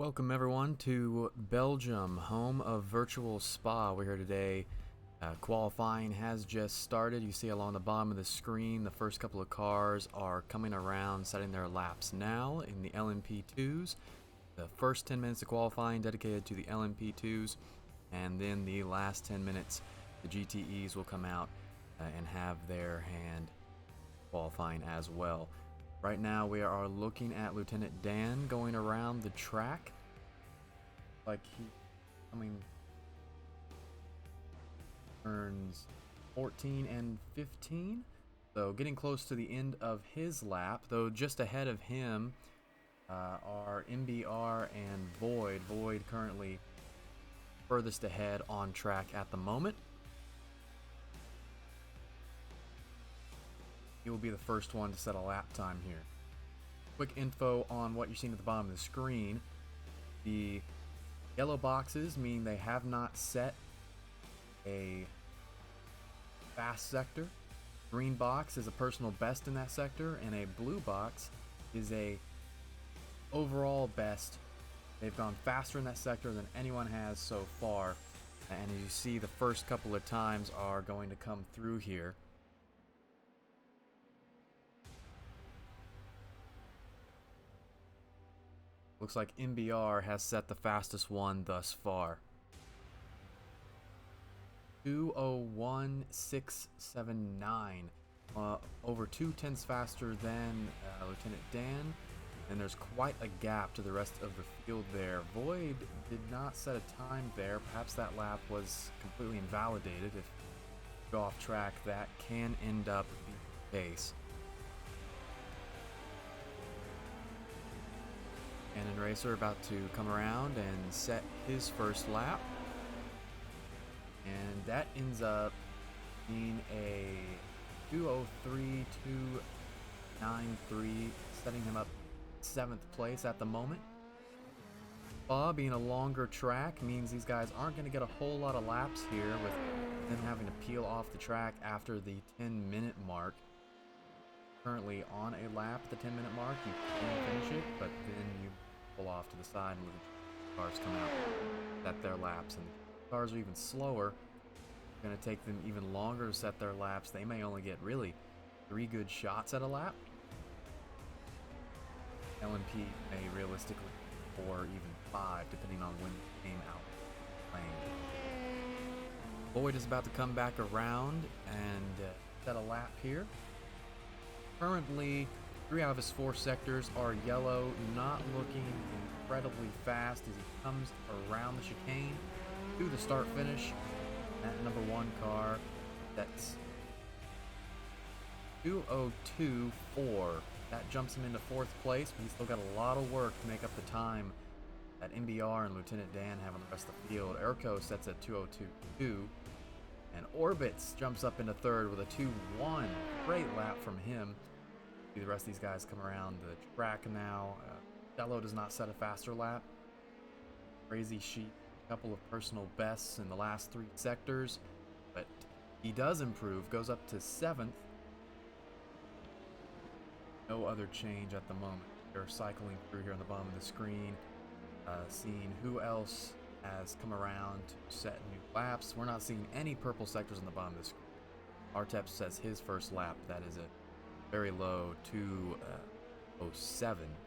Welcome everyone to Belgium, home of virtual spa. We're here today. Qualifying has just started. You see along the bottom of the screen, the first couple of cars are coming around, setting their laps now in the LMP2s. The first 10 minutes of qualifying dedicated to the LMP2s, and then the last 10 minutes, the GTEs will come out and have their hand qualifying as well. Right now we are looking at Lieutenant Dan going around the track. Like he coming turns 14 and 15. So getting close to the end of his lap, though just ahead of him are MBR and Void. Void currently furthest ahead on track at the moment. He will be the first one to set a lap time here. Quick info on what you're seeing at the bottom of the screen. The yellow boxes mean they have not set a fast sector. Green box is a personal best in that sector, and a blue box is a overall best. They've gone faster in that sector than anyone has so far, and as you see, the first couple of times are going to come through here. Looks like MBR has set the fastest one thus far. 2:01.679, over 2/10 faster than Lieutenant Dan, and there's quite a gap to the rest of the field there. Void did not set a time there. Perhaps that lap was completely invalidated. If you go off track, that can end up being the case. Cannon Racer about to come around and set his first lap. And that ends up being a 2:03.293, setting him up 7th place at the moment. Spa being a longer track means these guys aren't going to get a whole lot of laps here, with them having to peel off the track after the 10-minute mark. Currently on a lap at the 10-minute mark, you can finish it, but then you pull off to the side and let the cars come out at their laps, and the cars are even slower. It's going to take them even longer to set their laps. They may only get really 3 good shots at a lap. LMP may realistically 4 or even 5, depending on when they came out playing. Boyd is about to come back around and set a lap here. Currently, 3 out of his 4 sectors are yellow, not looking incredibly fast as he comes around the chicane to the start finish. That number 1 car, that's 2:02.4. That jumps him into 4th place, but he's still got a lot of work to make up the time that MBR and Lieutenant Dan have on the rest of the field. Erco sets at 2:02.2. And Orbits jumps up into 3rd with a 2:1. Great lap from him. The rest of these guys come around the track now. Dello does not set a faster lap. Crazy Sheep, a couple of personal bests in the last 3 sectors, but he does improve, goes up to 7th. No other change at the moment. They're cycling through here on the bottom of the screen, seeing who else has come around to set new laps. We're not seeing any purple sectors on the bottom of the screen. Artep says his first lap, that is a very low 2:07.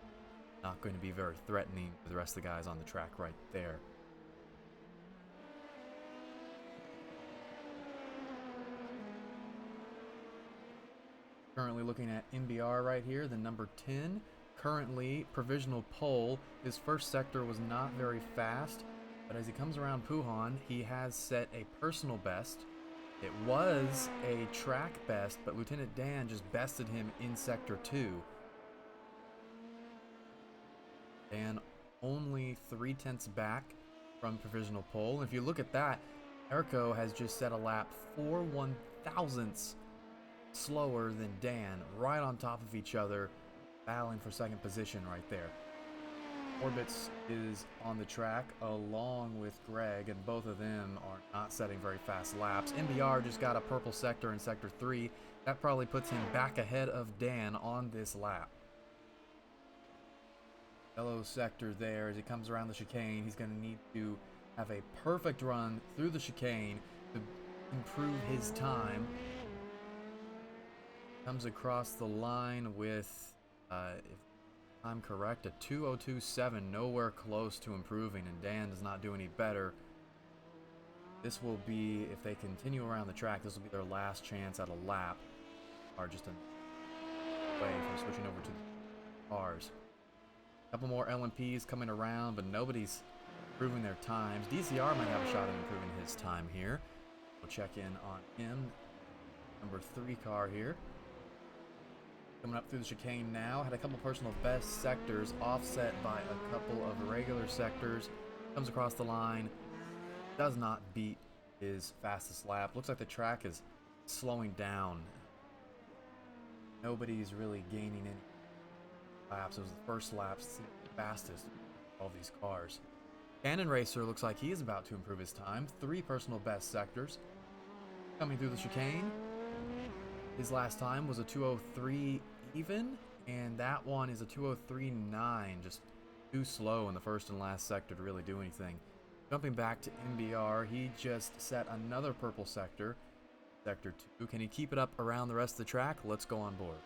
Not going to be very threatening for the rest of the guys on the track right there. Currently looking at MBR right here, the number 10. Currently provisional pole. His first sector was not very fast, but as he comes around Puhan, he has set a personal best. It was a track best, but Lieutenant Dan just bested him in Sector 2. Dan only 3/10 back from provisional pole. And if you look at that, Erco has just set a lap 4 1/1000ths slower than Dan, right on top of each other, battling for 2nd position right there. Orbits is on the track along with Greg, and both of them are not setting very fast laps. MBR just got a purple sector in Sector 3. That probably puts him back ahead of Dan on this lap. Yellow sector there. As he comes around the chicane, he's going to need to have a perfect run through the chicane to improve his time. Comes across the line with, if I'm correct, a 2:02.7, nowhere close to improving, and Dan does not do any better. This will be, if they continue around the track, this will be their last chance at a lap, or just a way from switching over to the cars. A couple more LMPs coming around, but nobody's improving their times. DCR might have a shot at improving his time here. We'll check in on him. Number 3 car here. Coming up through the chicane now. Had a couple personal best sectors offset by a couple of regular sectors. Comes across the line. Does not beat his fastest lap. Looks like the track is slowing down. Nobody's really gaining any laps. It was the first laps, the fastest of all these cars. Cannon Racer looks like he is about to improve his time. 3 personal best sectors. Coming through the chicane. His last time was a 2:03 even, and that one is a 2:03.9. Just too slow in the first and last sector to really do anything. Jumping back to NBR, he just set another purple sector. Sector 2. Can he keep it up around the rest of the track? Let's go on board.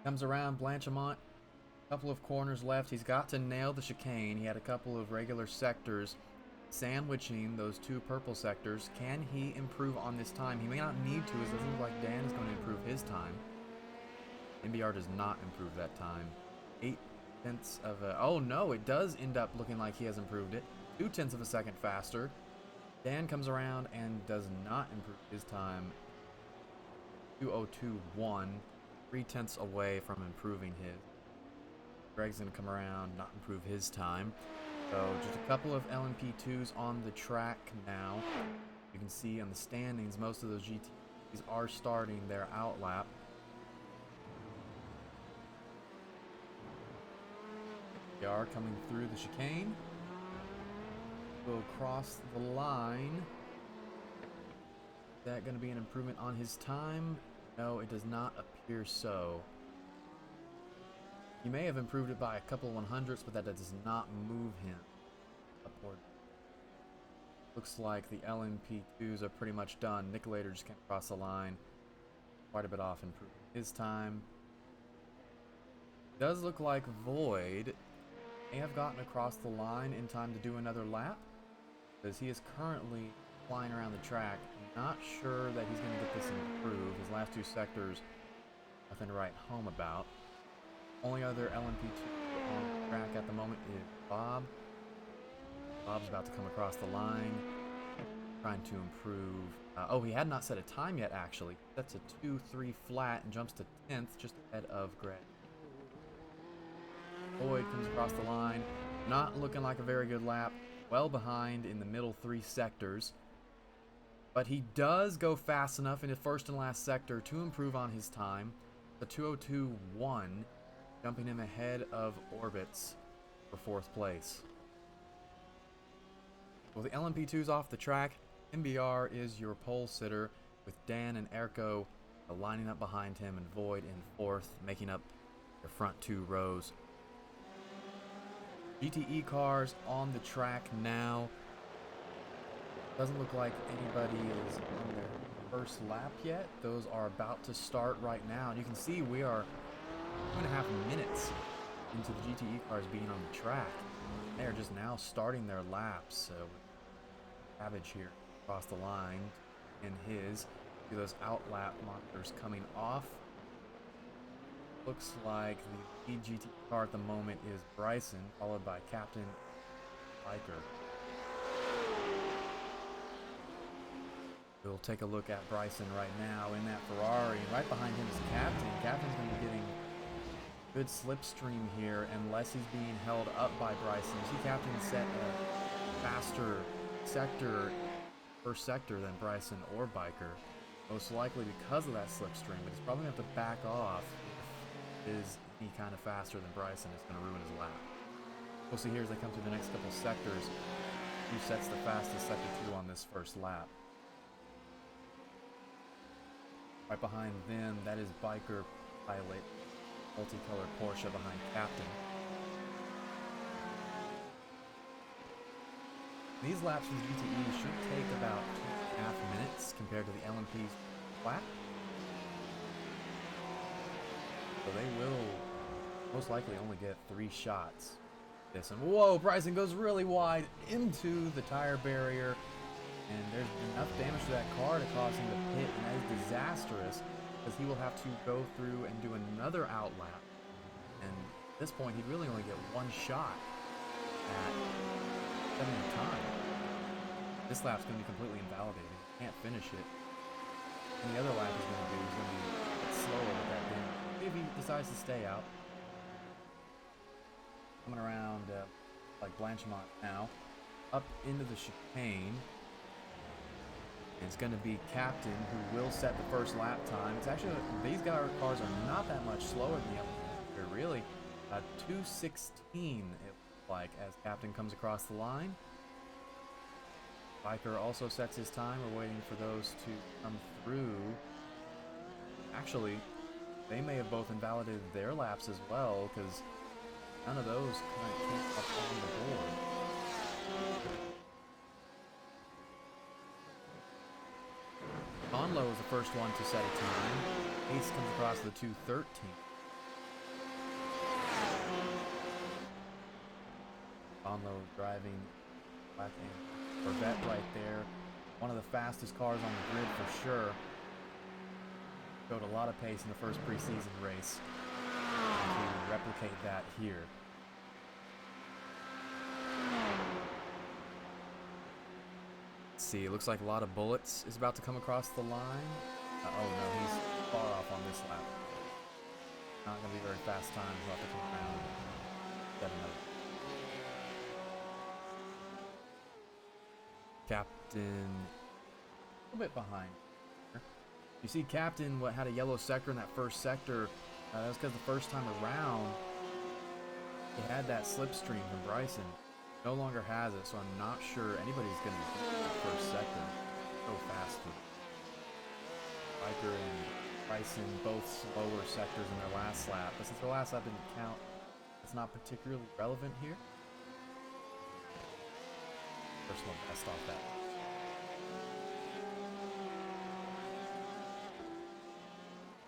Comes around Blanchimont, a couple of corners left. He's got to nail the chicane. He had a couple of regular sectors sandwiching those 2 purple sectors. Can he improve on this time? He may not need to, as it doesn't look like Dan is going to improve his time. NBR does not improve that time. 8/10 of a... Oh no, it does end up looking like he has improved it. 2/10 of a second faster. Dan comes around and does not improve his time. 2:02.1. 3/10 away from improving his. Greg's going to come around, not improve his time. So just a couple of LMP2s on the track now. You can see on the standings, most of those GTs are starting their outlap. They are coming through the chicane. Will cross the line. Is that going to be an improvement on his time? No, it does not appear so. He may have improved it by a couple 100ths, but that does not move him upward. Looks like the LMP2s are pretty much done. Nicolator just came across the line. Quite a bit off improving his time. Does look like Void may have gotten across the line in time to do another lap, because he is currently flying around the track. Not sure that he's going to get this improved. His last 2 sectors, nothing to write home about. Only other LMP2 on the track at the moment is Bob. Bob's about to come across the line, trying to improve. Oh, he had not set a time yet, actually. That's a 2-3 flat and jumps to 10th, just ahead of Greg. Boyd comes across the line, not looking like a very good lap. Well behind in the middle 3 sectors. But he does go fast enough in the first and last sector to improve on his time. The 2:02.1, jumping him ahead of Orbits for 4th place. Well, the LMP2's off the track. NBR is your pole sitter, with Dan and Erko lining up behind him, and Void in 4th, making up the front 2 rows. GTE cars on the track now. Doesn't look like anybody is on their first lap yet. Those are about to start right now. And you can see we are 2.5 minutes into the GTE cars being on the track. They are just now starting their laps. So Savage here across the line in his. See those outlap monitors coming off. Looks like the lead GTE car at the moment is Bryson, followed by Captain Liker. We'll take a look at Bryson right now in that Ferrari. Right behind him is Captain. Captain's going to be getting good slipstream here unless he's being held up by Bryson. You see Captain set a faster sector, first sector than Bryson or Biker. Most likely because of that slipstream, but he's probably going to have to back off if is any kind of faster than Bryson. It's going to ruin his lap. We'll see here as they come through the next couple sectors who sets the fastest sector 2 on this first lap. Right behind them, that is Biker Pilot, multicolored Porsche behind Captain. These laps for the GTE should take about 2.5 minutes compared to the LMP's lap. So they will most likely only get 3 shots. This and whoa, Bryson goes really wide into the tire barrier, and there's enough damage to that car to cause him to pit, and that is disastrous because he will have to go through and do another outlap. And at this point, he'd really only get 1 shot at setting the time. This lap's going to be completely invalidated. He can't finish it. And the other lap he's going to do is going to be slower with that damage. Maybe he decides to stay out. Coming around like Blanchemont now, up into the chicane. And it's going to be Captain who will set the first lap time. It's actually, these cars are not that much slower than the other. They're really 2:16 it looks like as Captain comes across the line. Biker also sets his time. We're waiting for those to come through. Actually, they may have both invalidated their laps as well, because none of those kind of came up on the board. Conlo is the first one to set a time. Ace comes across the 2:13. Conlo driving black and Corvette right there. One of the fastest cars on the grid for sure. Showed a lot of pace in the first preseason race. And to replicate that here. Let's see, it looks like a lot of bullets is about to come across the line. Oh no, he's far off on this lap. Not going to be very fast time. He'll have to come around. 7-0. Captain a little bit behind. You see Captain had a yellow sector in that first sector. That was because the first time around he had that slipstream from Bryson. No longer has it, so I'm not sure anybody's going to be in that first sector so fast. Biker and Bryson both slower sectors in their last lap, but since their last lap didn't count, it's not particularly relevant here. Personal best off that.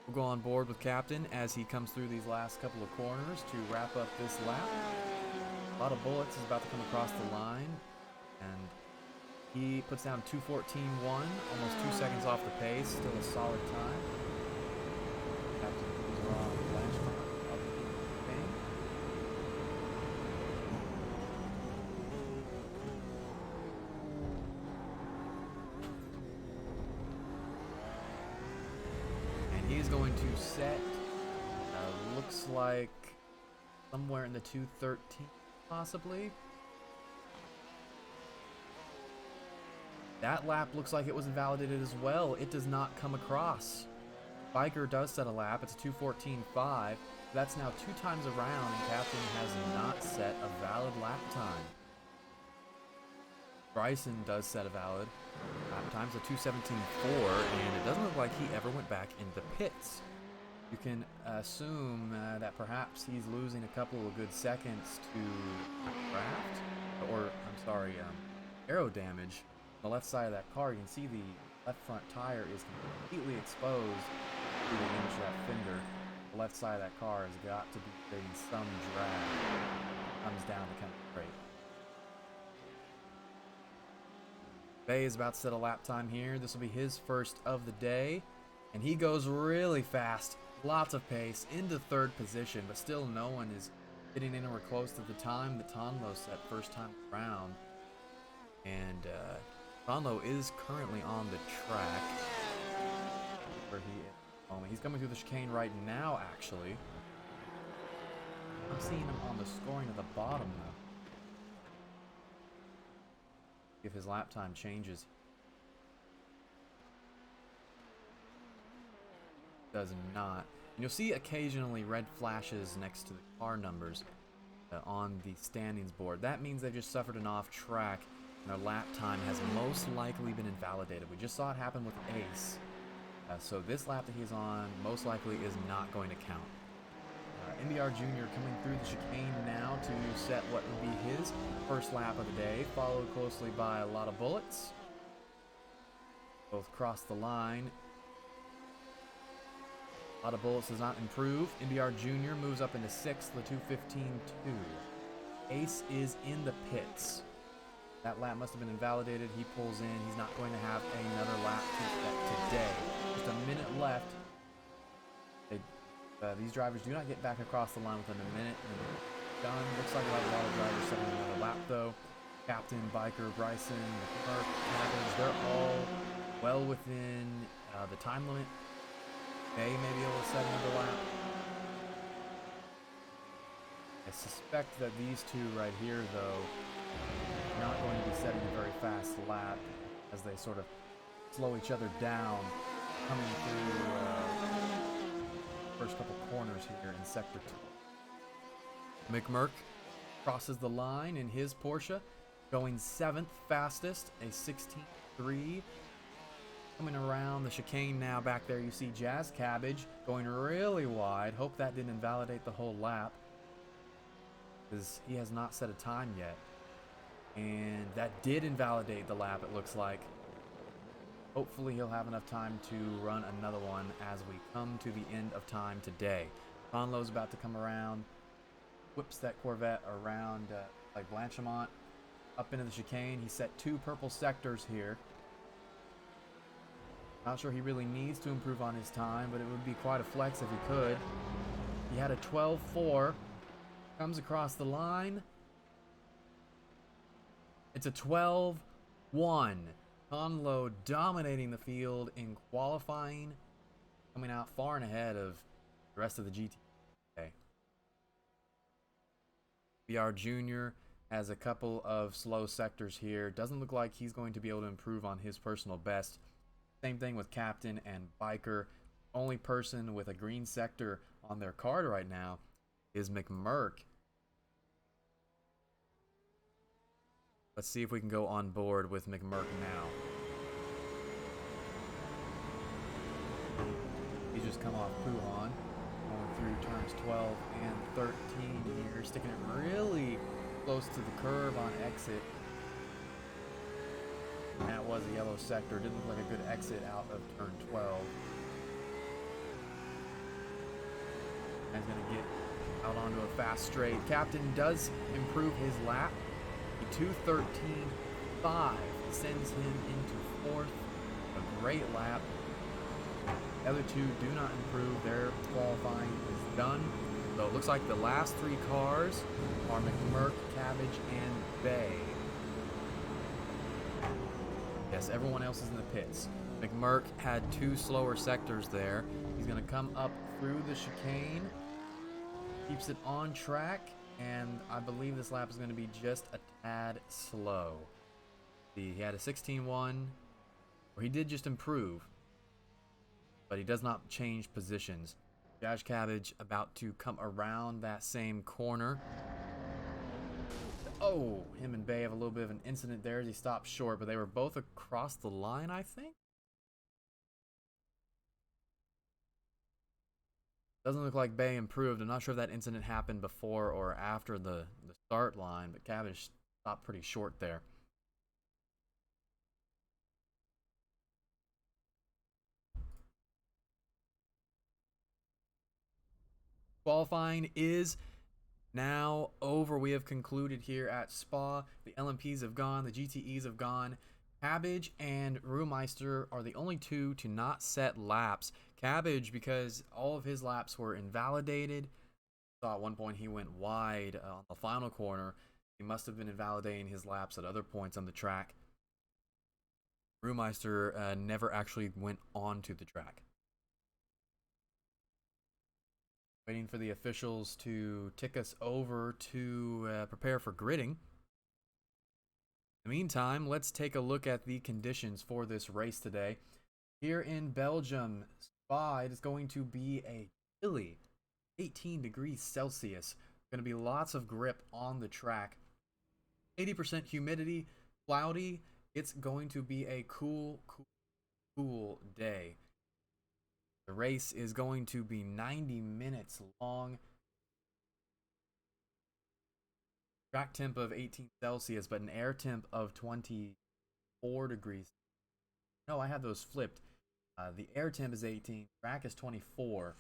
We'll go on board with Captain as he comes through these last couple of corners to wrap up this lap. A lot of bullets is about to come across the line, and he puts down 2:14.1, almost 2 seconds off the pace, still a solid time. Captain moves on Blanchemont up the thing. And he's going to set, looks like somewhere in the 2:13. Possibly. That lap looks like it was invalidated as well. It does not come across. Biker does set a lap. It's a 2:14.5. That's now 2 times around, and Captain has not set a valid lap time. Bryson does set a valid lap time. It's a 2:17.4, and it doesn't look like he ever went back into pits. You can assume that perhaps he's losing a couple of good seconds to draft, or I'm sorry, aero damage. On the left side of that car, you can see the left front tire is completely exposed due to the damage to that fender. The left side of that car has got to be getting some drag. Comes down to kind of brake. Bay is about to set a lap time here. This will be his first of the day, and he goes really fast. Lots of pace into 3rd position, but still no one is hitting anywhere close to the time that Tonlo set first time around. And Tonlo is currently on the track where he is. He's coming through the chicane right now, actually. I'm seeing him on the scoring at the bottom though. If his lap time changes. Does not. And you'll see occasionally red flashes next to the car numbers on the standings board. That means they've just suffered an off track and their lap time has most likely been invalidated. We just saw it happen with Ace. So this lap that he's on most likely is not going to count. NBR Jr. coming through the chicane now to set what would be his first lap of the day, followed closely by a lot of bullets. Both cross the line. A lot of bullets does not improve. NBR Jr. moves up into 6th, the 2:15.2. Ace is in the pits. That lap must have been invalidated. He pulls in. He's not going to have another lap today. Just a minute left. These drivers do not get back across the line within a minute. And done. Looks like a lot of drivers setting another lap though. Captain, Biker, Bryson, McMurk, Cabbage, they're all well within the time limit. They may be able to set another lap. I suspect that these two right here though are not going to be setting a very fast lap as they sort of slow each other down coming through first couple corners here in Sector 2. McMurk crosses the line in his Porsche, going 7th fastest, a 16.3. Coming around the chicane now back there, you see Jazz Cabbage going really wide. Hope that didn't invalidate the whole lap, because he has not set a time yet. And that did invalidate the lap, it looks like. Hopefully he'll have enough time to run another one as we come to the end of time today. Conlo's about to come around, whips that Corvette around like Blanchimont, up into the chicane. He set 2 purple sectors here. Not sure he really needs to improve on his time, but it would be quite a flex if he could. He had a 12.4, comes across the line. It's a 12.1. Conlo dominating the field in qualifying, coming out far and ahead of the rest of the GT. BR Jr. has a couple of slow sectors here. Doesn't look like he's going to be able to improve on his personal best. Same thing with Captain and Biker. Only person with a green sector on their card right now is McMurk. Let's see if we can go on board with McMurk now. He's just come off Puhan, going through turns 12 and 13 here, sticking it really close to the curve on exit. And that was a yellow sector. Didn't look like a good exit out of turn 12. And he's going to get out onto a fast straight. Captain does improve his lap. A 2:13.5 sends him into 4th. A great lap. The other two do not improve. Their qualifying is done. So it looks like the last 3 cars are McMurk, Cabbage, and Bay. Yes, everyone else is in the pits. McMurk had 2 slower sectors there. He's going to come up through the chicane. Keeps it on track. And I believe this lap is going to be just a tad slow. He had a 16.1, or he did just improve, but he does not change positions. Josh Cabbage about to come around that same corner. Oh, him and Bay have a little bit of an incident there as he stopped short, but they were both across the line, I think. Doesn't look like Bay improved. I'm not sure if that incident happened before or after the start line, but Cabbage stopped pretty short there. Qualifying is now over. We have concluded here at Spa. The LMPs have gone. The GTEs have gone. Cabbage and Ruhmeister are the only 2 to not set laps. Cabbage, because all of his laps were invalidated. Saw at one point he went wide on the final corner. He must have been invalidating his laps at other points on the track. Ruhmeister never actually went onto the track. Waiting for the officials to tick us over to prepare for gridding. In the meantime, let's take a look at the conditions for this race today. Here in Belgium, Spa, it is going to be a chilly 18 degrees Celsius. Going to be lots of grip on the track. 80% humidity, cloudy. It's going to be a cool day. The race is going to be 90 minutes long. Track temp of 18 Celsius, but an air temp of 24 degrees. No, I have those flipped. The air temp is 18, track is 24.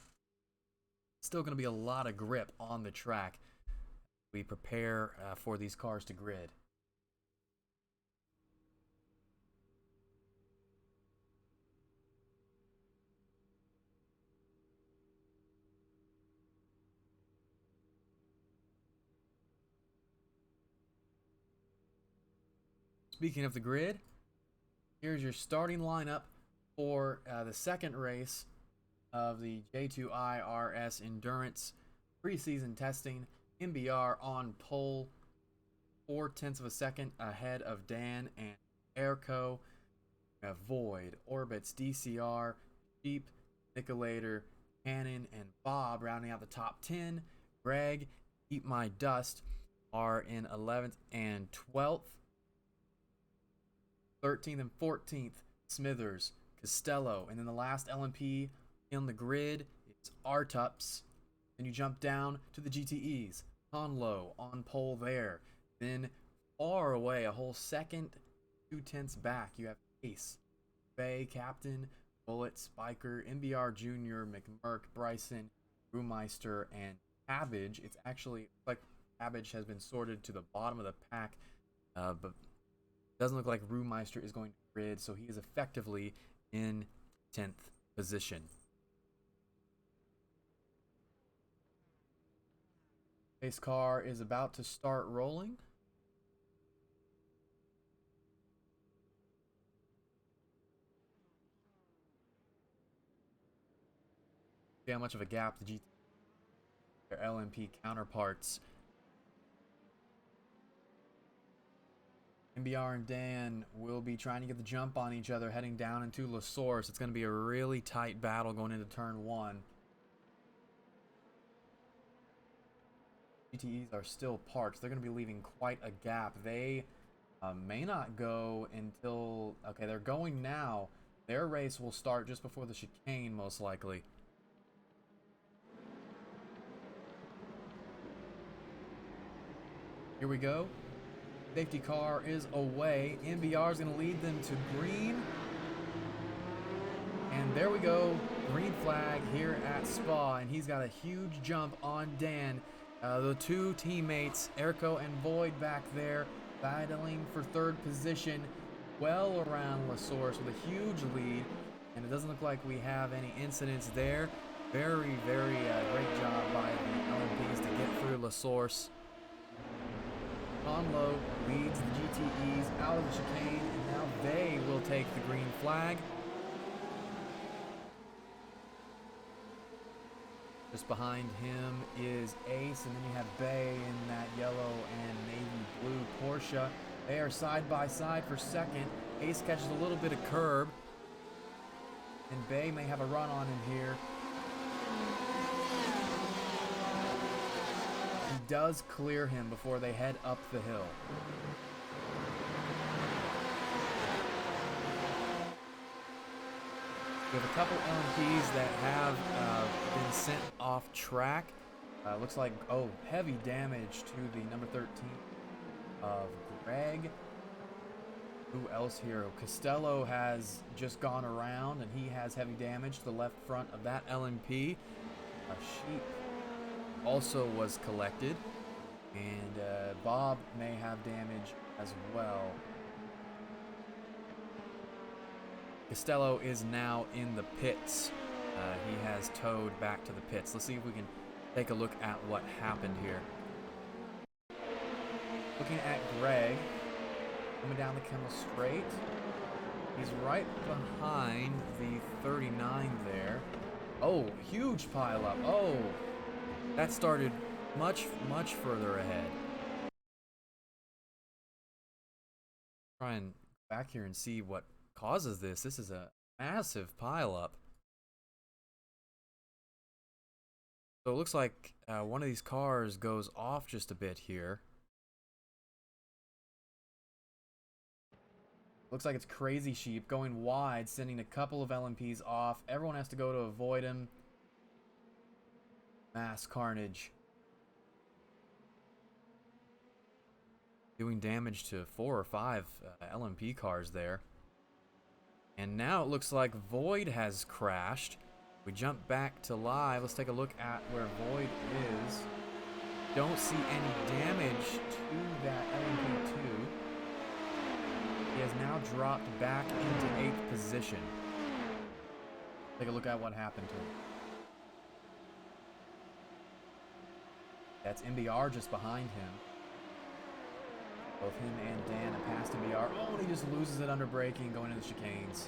Still going to be a lot of grip on the track. We prepare for these cars to grid. Speaking of the grid, here's your starting lineup for the second race of the J2iRS Endurance preseason testing. MBR on pole, 0.4 of a second ahead of Dan and Airco. We have Void, Orbits, DCR, Sheep, Nicolator, Cannon, and Bob rounding out the top 10. Greg, Keep My Dust are in 11th and 12th. 13th and 14th, Smithers, Costello, and then the last LMP on the grid, it's Artups. Then you jump down to the GTEs. Conlow on pole there. Then far away, a whole second, 0.2 back, you have Ace, Bay, Captain, Bullet, Spiker, MBR Jr., McMurk, Bryson, Brewmeister, and Cabbage. It's actually like Cabbage has been sorted to the bottom of the pack, but doesn't look like Brewmeister is going to grid, so he is effectively in 10th position. Pace car is about to start rolling. See how much of a gap the GT their LMP counterparts. MBR and Dan will be trying to get the jump on each other heading down into La Source. It's going to be a really tight battle going into turn 1. GTEs are still parked. They're going to be leaving quite a gap. They may not go until... Okay, they're going now. Their race will start just before the chicane, most likely. Here we go. Safety car is away. MBR is going to lead them to green. And there we go. Green flag here at Spa. And he's got a huge jump on Dan. The two teammates, Airco and Void, back there, battling for third position. Well around La Source with a huge lead. And it doesn't look like we have any incidents there. Very great job by the LMPs to get through La Source. Conlow leads the GTEs out of the chicane, and now they will take the green flag. Just behind him is Ace, and then you have Bay in that yellow and navy blue Porsche. They are side by side for second. Ace catches a little bit of curb, and Bay may have a run on him here. He does clear him before they head up the hill. We have a couple LMPs that have been sent off track. Looks like, oh, heavy damage to the number 13 of Greg. Who else here? Costello has just gone around, and he has heavy damage to the left front of that LMP. A Sheep also was collected, and Bob may have damage as well. Costello is now in the pits. He has towed back to the pits. Let's see if we can take a look at what happened here. Looking at Greg, coming down the Kendall straight. He's right behind the 39 there. Oh, huge pileup. Oh, That started much, much further ahead. Try and go back here and see what causes this. This is a massive pileup. So it looks like one of these cars goes off just a bit here. Looks like it's Crazy Sheep going wide, sending a couple of LMPs off. Everyone has to go to avoid him. Mass carnage. Doing damage to 4 or 5 LMP cars there. And now it looks like Void has crashed. We jump back to live. Let's take a look at where Void is. Don't see any damage to that LMP2. He has now dropped back into 8th position. Take a look at what happened to him. That's MBR just behind him. Both him and Dan have passed MBR. Oh, and he just loses it under braking, going into the chicanes.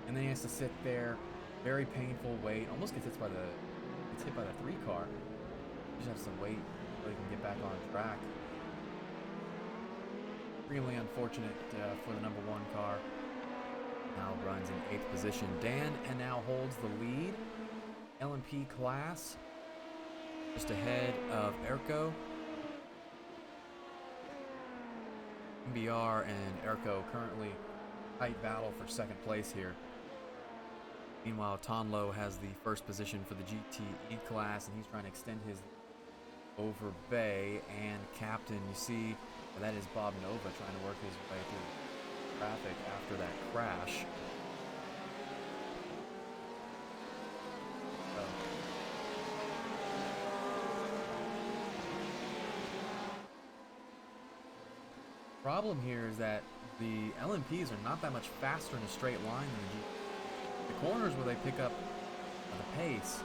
And then he has to sit there. Very painful wait. Almost gets hit by the 3 car. He just has to wait until he can get back on track. Extremely unfortunate for the number 1 car. Now runs in 8th position. Dan and now holds the lead. LMP class just ahead of Erko. MBR and Erko currently tight battle for 2nd place here. Meanwhile, Tonlo has the 1st position for the GTE class, and he's trying to extend his over Bay. And Captain, you see, that is Bob Nova trying to work his way through traffic after that crash. Problem here is that the LMPs are not that much faster in a straight line than the GT. The corners where they pick up the pace,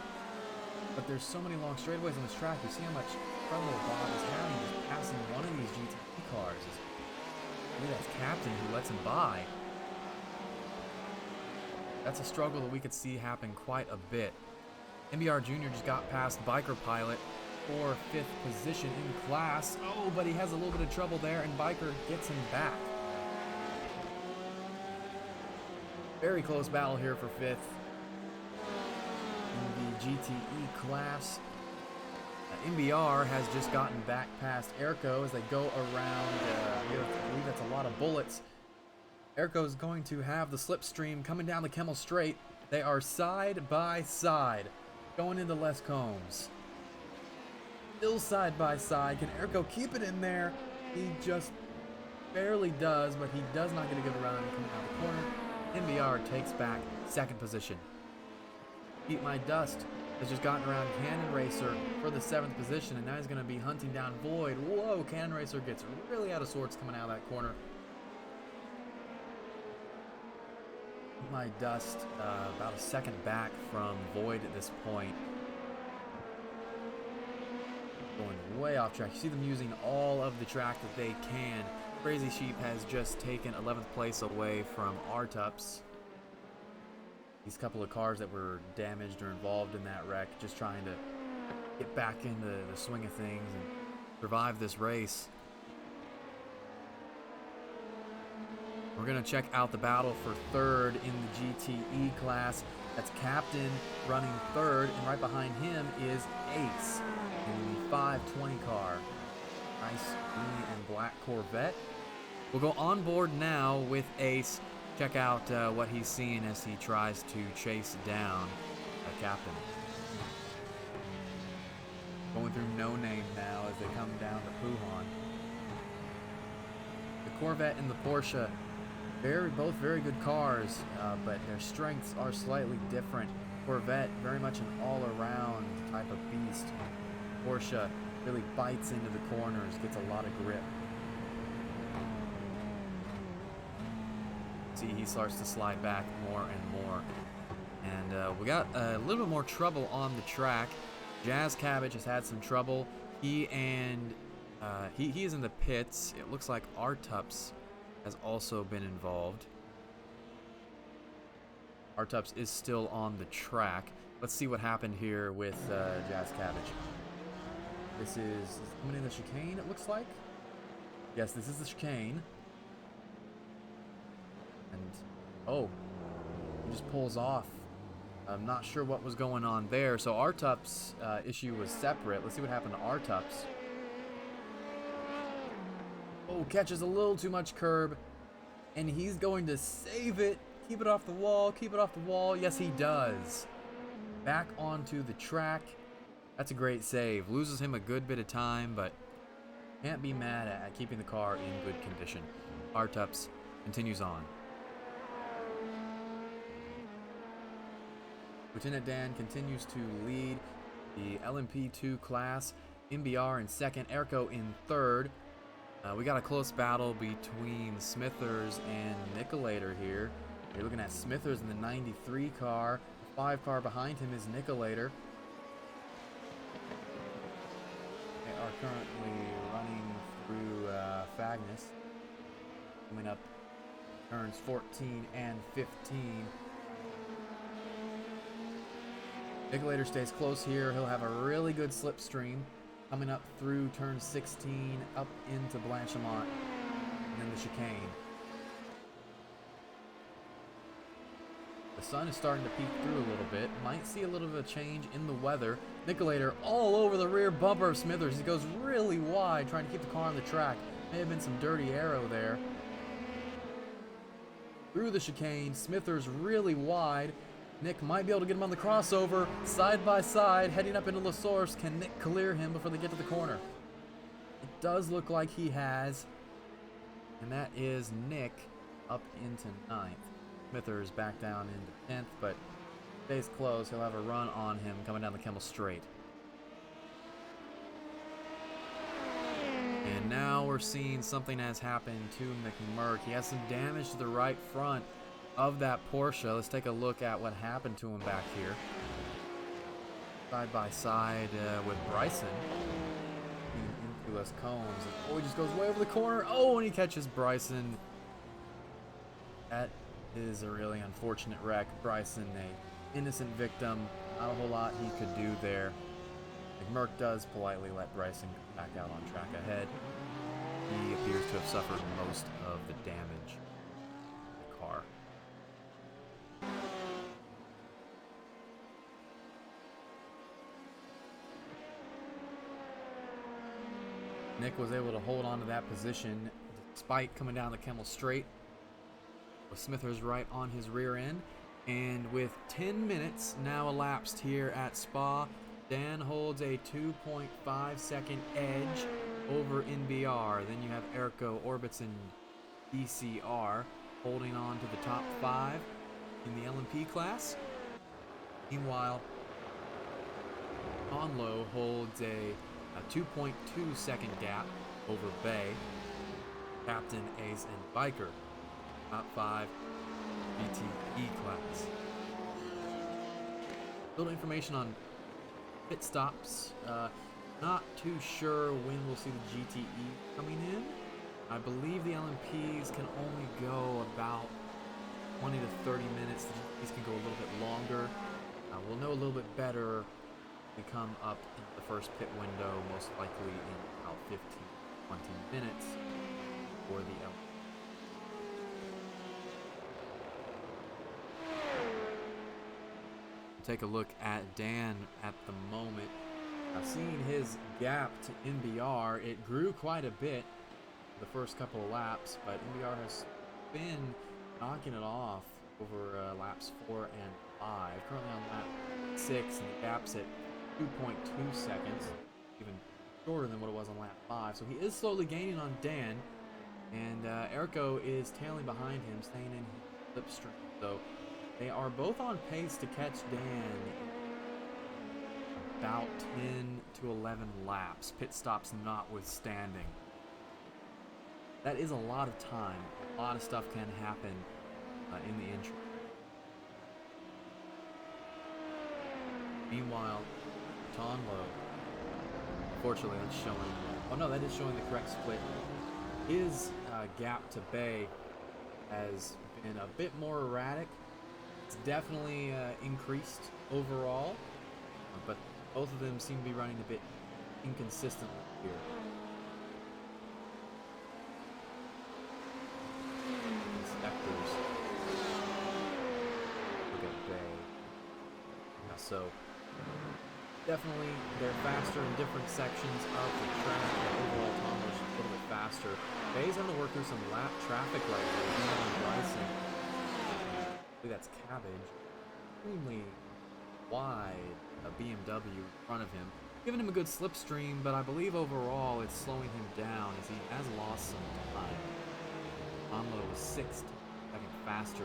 but there's so many long straightaways on this track. You see how much trouble Bob is having just passing one of these GTE cars. Maybe that's Captain who lets him by. That's a struggle that we could see happen quite a bit. MBR Jr. just got past Biker Pilot for 5th position in class. Oh, but he has a little bit of trouble there, and Biker gets him back. Very close battle here for 5th in the GTE class. MBR has just gotten back past Erko as they go around. I believe that's a lot of bullets. Erko is going to have the slipstream coming down the Kemmel Straight. They are side by side going into Les Combs. Still side by side. Can Erko keep it in there? He just barely does, but he does not get a good run coming out the corner. MBR takes back 2nd position. Eat My Dust has just gotten around Cannon Racer for the 7th position, and now he's going to be hunting down Void. Whoa, Cannon Racer gets really out of sorts coming out of that corner. Eat My Dust about a 2nd back from Void at this point. Going way off track. You see them using all of the track that they can. Crazy Sheep has just taken 11th place away from R-Tups. These couple of cars that were damaged or involved in that wreck, just trying to get back into the swing of things and survive this race. We're going to check out the battle for 3rd in the GTE class. That's Captain running 3rd, and right behind him is Ace in the 520 car. Nice green and black Corvette. We'll go on board now with Ace. Check out what he's seeing as he tries to chase down Captain. Going through No Name now as they come down to Puhan. The Corvette and the Porsche, both very good cars, but their strengths are slightly different. Corvette, very much an all-around type of beast. Porsche really bites into the corners, gets a lot of grip. See, he starts to slide back more and more. And we got a little bit more trouble on the track. Jazz Cabbage has had some trouble. He is in the pits. It looks like R-Tups has also been involved. R-Tups is still on the track. let's see what happened here with Jazz Cabbage. This is coming in the chicane, it looks like. Yes, this is the chicane. And, oh, he just pulls off. I'm not sure what was going on there. So R-Tup's issue was separate. Let's see what happened to R-Tup's. Oh, catches a little too much curb. And he's going to save it. Keep it off the wall. Keep it off the wall. Yes, he does. Back onto the track. That's a great save. Loses him a good bit of time, but can't be mad at keeping the car in good condition. R-Tups continues on. Lieutenant Dan continues to lead the LMP2 class. MBR in second, Erco in third. We got a close battle between Smithers and Nicolator here. You're looking at Smithers in the 93 car. The 5 car behind him is Nicolator. They are currently running through Fagnus. Coming up turns 14 and 15. Nicolator stays close here. He'll have a really good slipstream coming up through turn 16 up into Blanchemont and then the chicane. The sun is starting to peek through a little bit. Might see a little bit of a change in the weather. Nicolator all over the rear bumper of Smithers. He goes really wide trying to keep the car on the track. May have been some dirty aero there. Through the chicane, Smithers really wide. Nick might be able to get him on the crossover, side by side, heading up into La Source. Can Nick clear him before they get to the corner? It does look like he has, and that is Nick up into 9th. Smithers back down into 10th, but stays close. He'll have a run on him coming down the Kemmel Straight. And now we're seeing something has happened to McMurk. He has some damage to the right front of that Porsche. Let's take a look at what happened to him back here. Side by side with Bryson. Into us cones. Oh, he just goes way over the corner. Oh, and he catches Bryson. That is a really unfortunate wreck. Bryson, a innocent victim. Not a whole lot he could do there. McMurk does politely let Bryson come back out on track ahead. He appears to have suffered most of the damage to the car. Nick was able to hold on to that position despite coming down the Kemmel Straight with Smithers right on his rear end. And with 10 minutes now elapsed here at Spa, Dan holds a 2.5 second edge over NBR. Then you have Erco, Orbitz, and DCR holding on to the top 5 in the LMP class. Meanwhile, Conlo holds a 2.2 second gap over Bay, Captain, Ace, and Biker. Top 5 GTE class. Little information on pit stops. Not too sure when we'll see the GTE coming in. I believe the LMPs can only go about 20 to 30 minutes. The GTEs can go a little bit longer. We'll know a little bit better. We come up into the first pit window, most likely in about 15, 20 minutes for the L. Take a look at Dan at the moment. Seeing his gap to NBR, it grew quite a bit the first couple of laps, but NBR has been knocking it off over laps 4 and 5. Currently on lap 6, and the gap's at 2.2 seconds, even shorter than what it was on lap 5. So he is slowly gaining on Dan, and Erco is tailing behind him, staying in slipstream. So they are both on pace to catch Dan about 10 to 11 laps, pit stops notwithstanding. That is a lot of time. A lot of stuff can happen in the intro. Meanwhile, Tonlo, unfortunately, that's showing. Oh no, that is showing the correct split. His gap to Bay has been a bit more erratic. It's definitely increased overall, but both of them seem to be running a bit inconsistently here. Inspectors. Look at Bay. Yeah, so definitely they're faster in different sections of the track. The overall time was a little bit faster. Bay's having to work through some lap traffic right now. He's on Bryson. I believe that's Cabbage. Extremely wide BMW in front of him, giving him a good slipstream, but I believe overall it's slowing him down as he has lost some time. Onlo was 6 seconds faster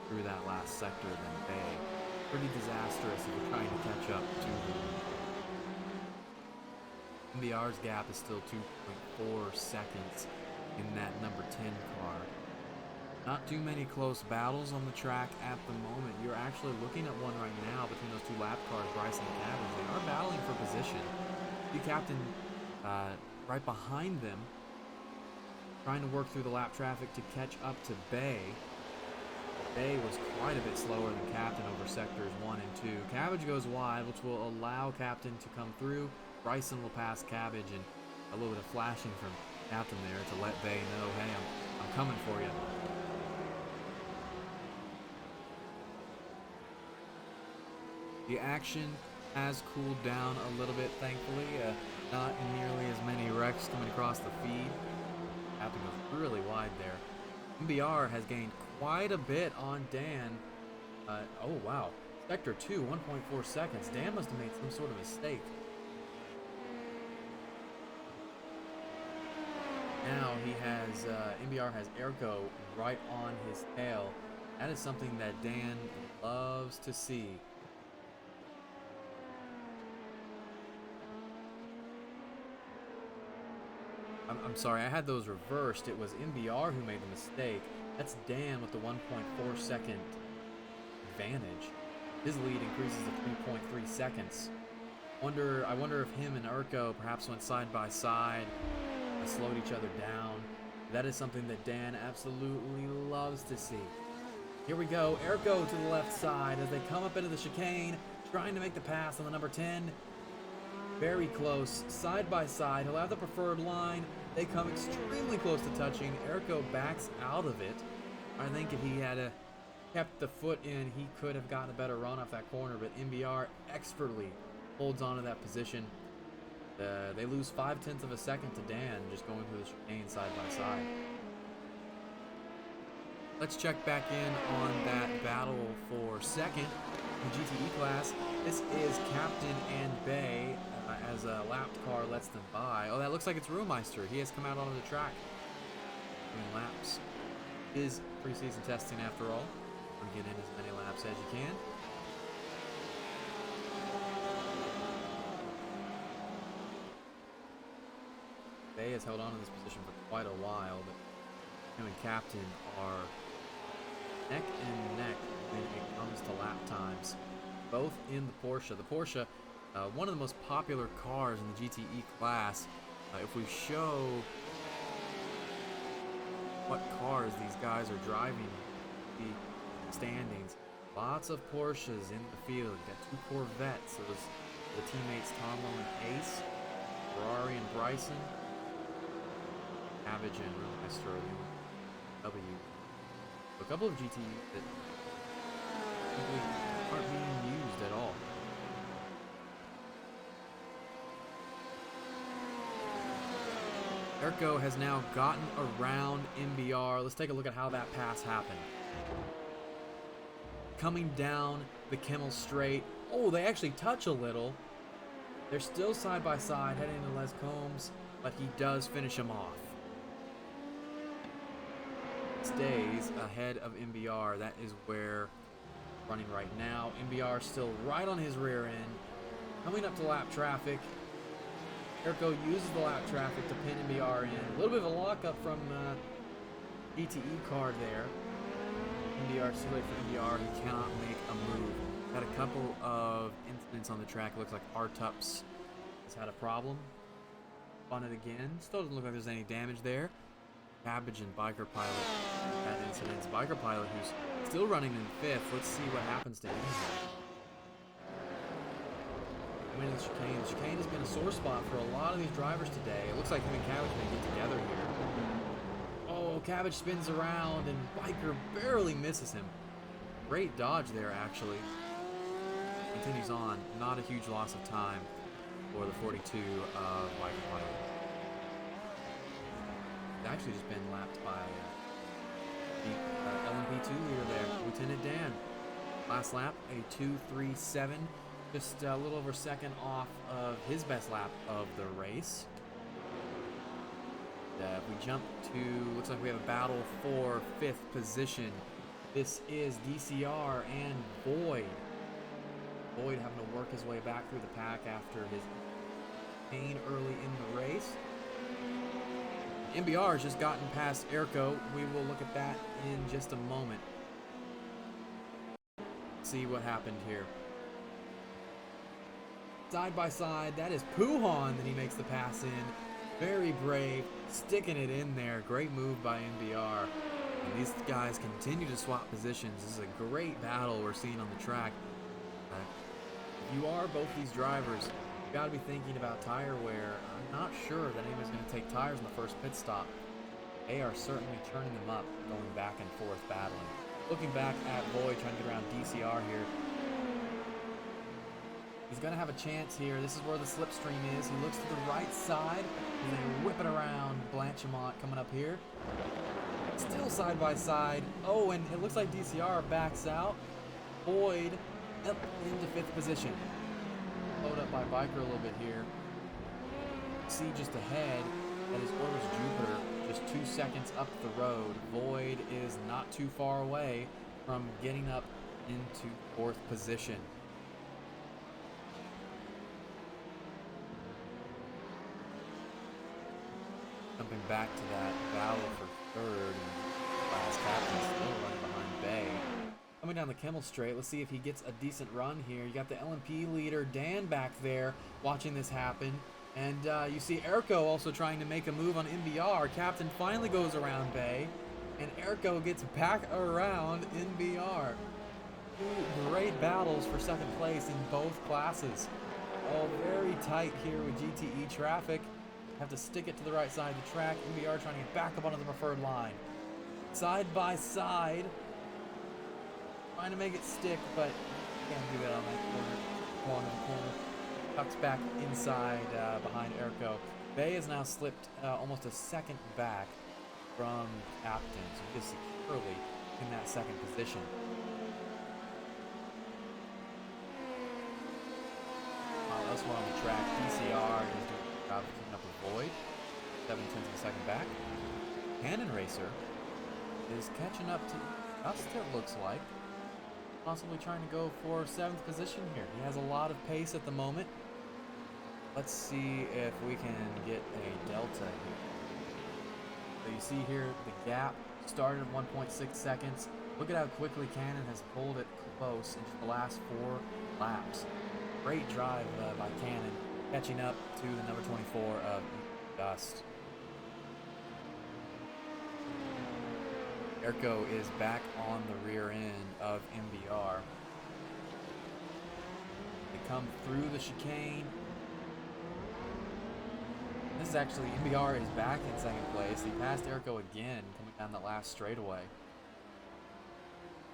through that last sector than Bay. Pretty disastrous if you're trying to catch up to him. MBR's gap is still 2.4 seconds in that number 10 car. Not too many close battles on the track at the moment. You're actually looking at one right now between those two lap cars, Bryson and Cabbage. They are battling for position. The captain right behind them, trying to work through the lap traffic to catch up to Bay. Bay was quite a bit slower than Captain over sectors 1 and 2. Cabbage goes wide, which will allow Captain to come through. Bryson will pass Cabbage, and a little bit of flashing from Captain there to let Bay know, hey, I'm coming for you. The action has cooled down a little bit, thankfully. Not nearly as many wrecks coming across the feed. Captain goes really wide there. MBR has gained quite a bit on Dan. Oh, wow. Sector 2, 1.4 seconds. Dan must have made some sort of mistake. Now he has, MBR has Airco right on his tail. That is something that Dan loves to see. I'm sorry, I had those reversed. It was MBR who made the mistake. That's Dan with the 1.4 second advantage. His lead increases to 3.3 seconds. I wonder if him and Urko perhaps went side by side and slowed each other down. That is something that Dan absolutely loves to see. Here we go, Urko to the left side as they come up into the chicane, trying to make the pass on the number 10. Very close, side by side. He'll have the preferred line. They come extremely close to touching. Airco backs out of it. I think if he had kept the foot in, he could have gotten a better run off that corner, but MBR expertly holds on to that position. They lose 0.5 of a second to Dan just going through the chicane side by side. Let's check back in on that battle for second in the GTE class. This is Captain and Bay as a lapped car lets them by. Oh, that looks like it's Roomeister. He has come out onto the track doing laps. It is preseason testing after all. We'll get in as many laps as you can. Bay has held on to this position for quite a while, but him and Captain are neck and neck when it comes to lap times. Both in the Porsche. The Porsche, one of the most popular cars in the GTE class. If we show what cars these guys are driving, the standings, lots of Porsches in the field. You got 2 Corvettes. Those the teammates Tomlo and Ace, Ferrari and Bryson, Cabbage and Roomeister W. A couple of GTE that simply aren't being used at all. Erko has now gotten around MBR. Let's take a look at how that pass happened. Coming down the Kimmel straight. Oh, they actually touch a little. They're still side by side heading to Les Combs, but he does finish him off. Stays ahead of MBR. That is where running right now. MBR still right on his rear end. Coming up to lap traffic. Erko uses the lap traffic to pin MBR in. A little bit of a lockup from GTE car there. MBR too late for MBR. He cannot make a move. Had a couple of incidents on the track. It looks like R-Tups has had a problem. On it again. Still doesn't look like there's any damage there. Cabbage and Biker Pilot had incidents. Biker Pilot, who's still running in 5th. Let's see what happens to him. Coming into the chicane. The chicane has been a sore spot for a lot of these drivers today. It looks like him and Cabbage may get together here. Oh, Cabbage spins around and Biker barely misses him. Great dodge there, actually. Continues on. Not a huge loss of time for the 42 of Biker Pilot. It's actually just been lapped by the LMP2 leader there, Lieutenant Dan. Last lap, a 2:37. Just a little over a second off of his best lap of the race. We jump to, looks like we have a battle for 5th position. This is DCR and Boyd. Boyd having to work his way back through the pack after his pain early in the race. MBR has just gotten past Airco. We will look at that in just a moment. See what happened here. Side by side, that is Puhan that he makes the pass in. Very brave, sticking it in there. Great move by MBR. And these guys continue to swap positions. This is a great battle we're seeing on the track. If you are both these drivers, you got to be thinking about tire wear. I'm not sure that anyone's going to take tires in the first pit stop. They are certainly turning them up, going back and forth battling. Looking back at Boyd trying to get around DCR here. He's going to have a chance here. This is where the slipstream is. He looks to the right side. And they whip it around. Blanchimont coming up here. Still side by side. Oh, and it looks like DCR backs out. Boyd up into 5th position. Load up by Biker a little bit here. See just ahead, that is Orbis Jupiter, just 2 seconds up the road. Void is not too far away from getting up into 4th position. Jumping back to that battle for 3rd, class captain still running behind Bay. Coming down the Kimmel straight, let's see if he gets a decent run here. You got the LMP leader, Dan, back there watching this happen. And you see Airco also trying to make a move on MBR. Captain finally goes around Bay, and Airco gets back around MBR. 2 great battles for 2nd place in both classes. All very tight here with GTE traffic. Have to stick it to the right side of the track. MBR trying to get back up onto the preferred line. Side by side. Trying to make it stick, but can't do that on that corner. Tucks back inside behind Airco. Bay has now slipped almost a second back from Captain, so he is securely in that 2nd position. Elsewhere on the track, DCR is doing a good job of keeping up with Boyd. 7/10 of a second back. Cannon Racer is catching up to us, it looks like. Possibly trying to go for 7th position here. He has a lot of pace at the moment. Let's see if we can get a delta here. So you see here the gap started at 1.6 seconds. Look at how quickly Cannon has pulled it close in just the last 4 laps. Great drive by Cannon, catching up to the number 24 of Dust. Airco is back on the rear end of MBR. They come through the chicane. This is actually, MBR is back in 2nd place. He passed Airco again coming down the last straightaway.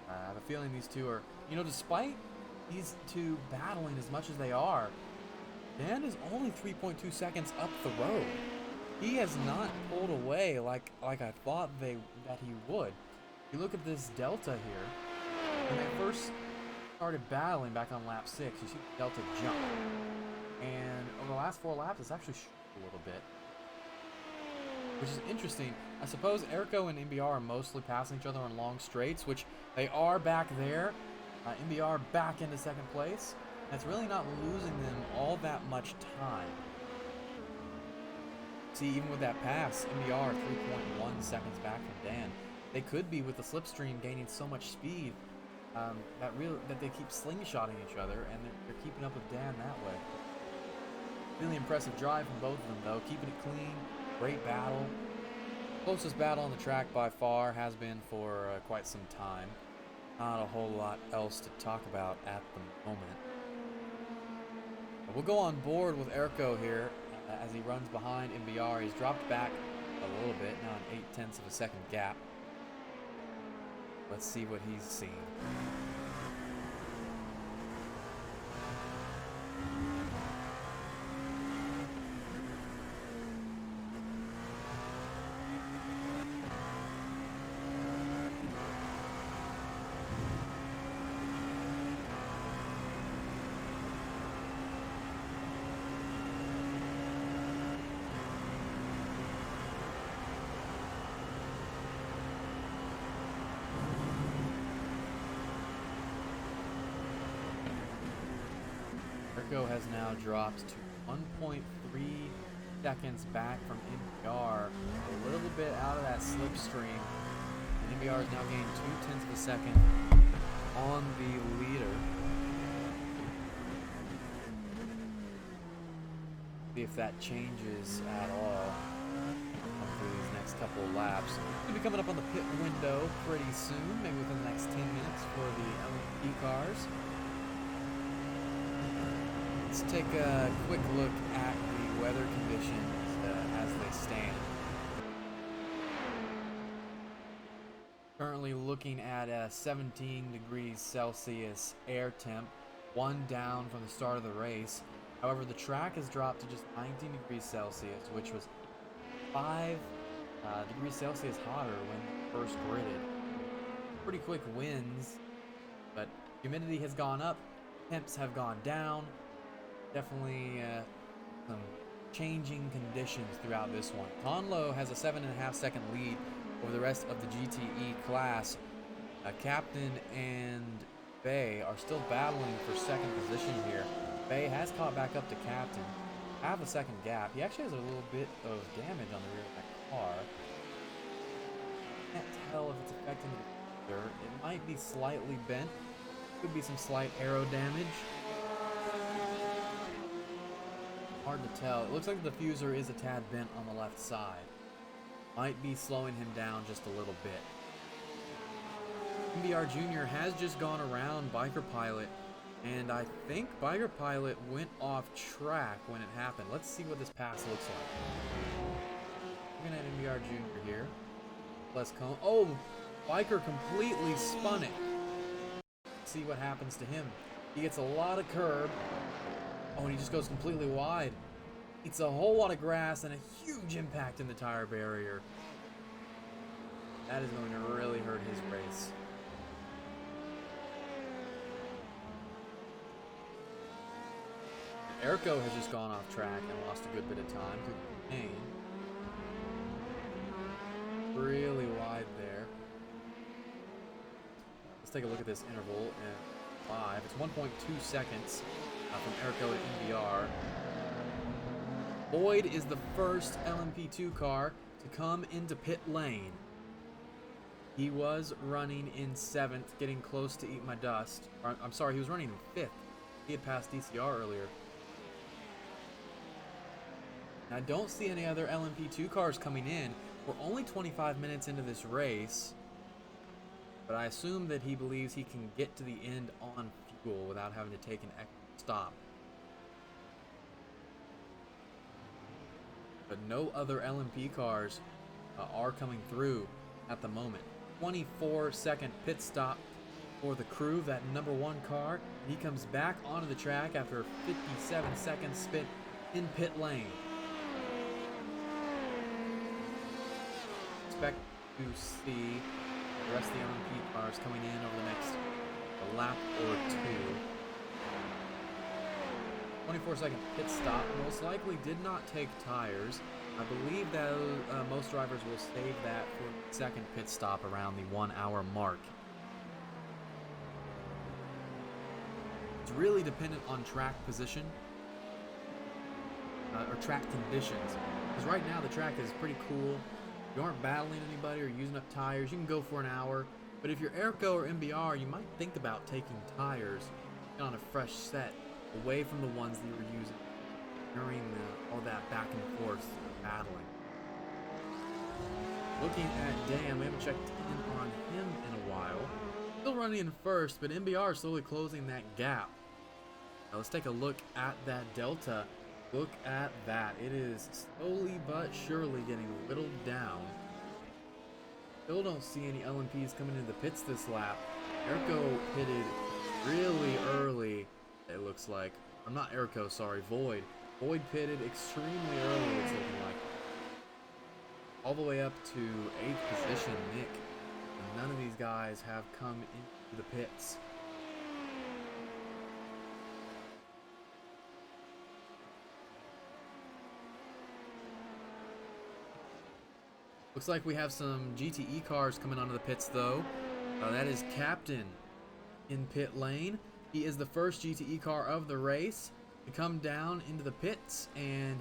I have a feeling these two are, despite these two battling as much as they are, Dan is only 3.2 seconds up the road. He has not pulled away like I thought that he would. You look at this delta here. When they first started battling back on lap 6, you see the delta jump. And over the last 4 laps, it's actually a little bit, which is interesting. I suppose Airco and MBR are mostly passing each other on long straights, which they are back there. MBR back into 2nd place. That's really not losing them all that much time. See, even with that pass, MBR 3.1 seconds back from Dan. They could be, with the slipstream gaining so much speed, that they keep slingshotting each other, and they're keeping up with Dan that way. Really impressive drive from both of them, though. Keeping it clean. Great battle. Closest battle on the track by far, has been for quite some time. Not a whole lot else to talk about at the moment. But we'll go on board with Erko here as he runs behind MBR. He's dropped back a little bit, now an 0.8 of a second gap. Let's see what he's seeing. Erko has now dropped to 1.3 seconds back from MBR, a little bit out of that slipstream. And MBR has now gained 0.2 of a second on the leader. See if that changes at all through these next couple of laps. We'll be coming up on the pit window pretty soon, maybe within the next 10 minutes for the LMP cars. Let's take a quick look at the weather conditions as they stand. Currently looking at a 17 degrees Celsius air temp, one down from the start of the race. However, the track has dropped to just 19 degrees Celsius, which was 5 degrees Celsius hotter when first gridded. Pretty quick wins, but humidity has gone up, temps have gone down. Definitely some changing conditions throughout this one. Conlo has a 7.5 second lead over the rest of the GTE class. Captain and Bay are still battling for second position here. Bay has caught back up to Captain. Have a second gap. He actually has a little bit of damage on the rear of that car. Can't tell if it's affecting the diffuser. It might be slightly bent. Could be some slight aero damage. Hard to tell. It looks like the diffuser is a tad bent on the left side. Might be slowing him down just a little bit. MBR Jr. has just gone around Biker Pilot, and I think Biker Pilot went off track when it happened. Let's see what this pass looks like. Looking at MBR Jr. here. Let's come. Oh, Biker completely spun it. Let's see what happens to him. He gets a lot of curb. Oh, and he just goes completely wide. It's a whole lot of grass and a huge impact in the tire barrier. That is going to really hurt his race. Erko has just gone off track and lost a good bit of time through the pain. Really wide there. Let's take a look at this interval in 5. It's 1.2 seconds from Erko to MBR. Boyd is the first LMP2 car to come into pit lane. He was running in 7th, getting close to eat my dust. Or, I'm sorry, he was running in 5th. He had passed DCR earlier. And I don't see any other LMP2 cars coming in. We're only 25 minutes into this race, but I assume that he believes he can get to the end on fuel without having to take an extra stop. But no other LMP cars are coming through at the moment. 24-second pit stop for the crew, that number 1 car. He comes back onto the track after a 57-second spit in pit lane. Expect to see the rest of the LMP cars coming in over the next lap or 2. 24-second pit stop most likely did not take tires. I believe that most drivers will save that for the second pit stop around the 1 hour mark. It's really dependent on track position or track conditions. Because right now the track is pretty cool. You aren't battling anybody or using up tires. You can go for an hour. But if you're Erko or MBR, you might think about taking tires on a fresh set, away from the ones that you were using during all that back and forth battling. Looking at Dan, we haven't checked in on him in a while. Still running in first, but MBR is slowly closing that gap. Now let's take a look at that delta. Look at that. It is slowly but surely getting whittled down. Still don't see any LMPs coming into the pits this lap. Erco pitted really early, it looks like. I'm not Erco, sorry, Void. Void pitted extremely early, it's looking like. All the way up to 8th position, Nick. And none of these guys have come into the pits. Looks like we have some GTE cars coming onto the pits though. That is Captain in pit lane. He is the first GTE car of the race to come down into the pits, and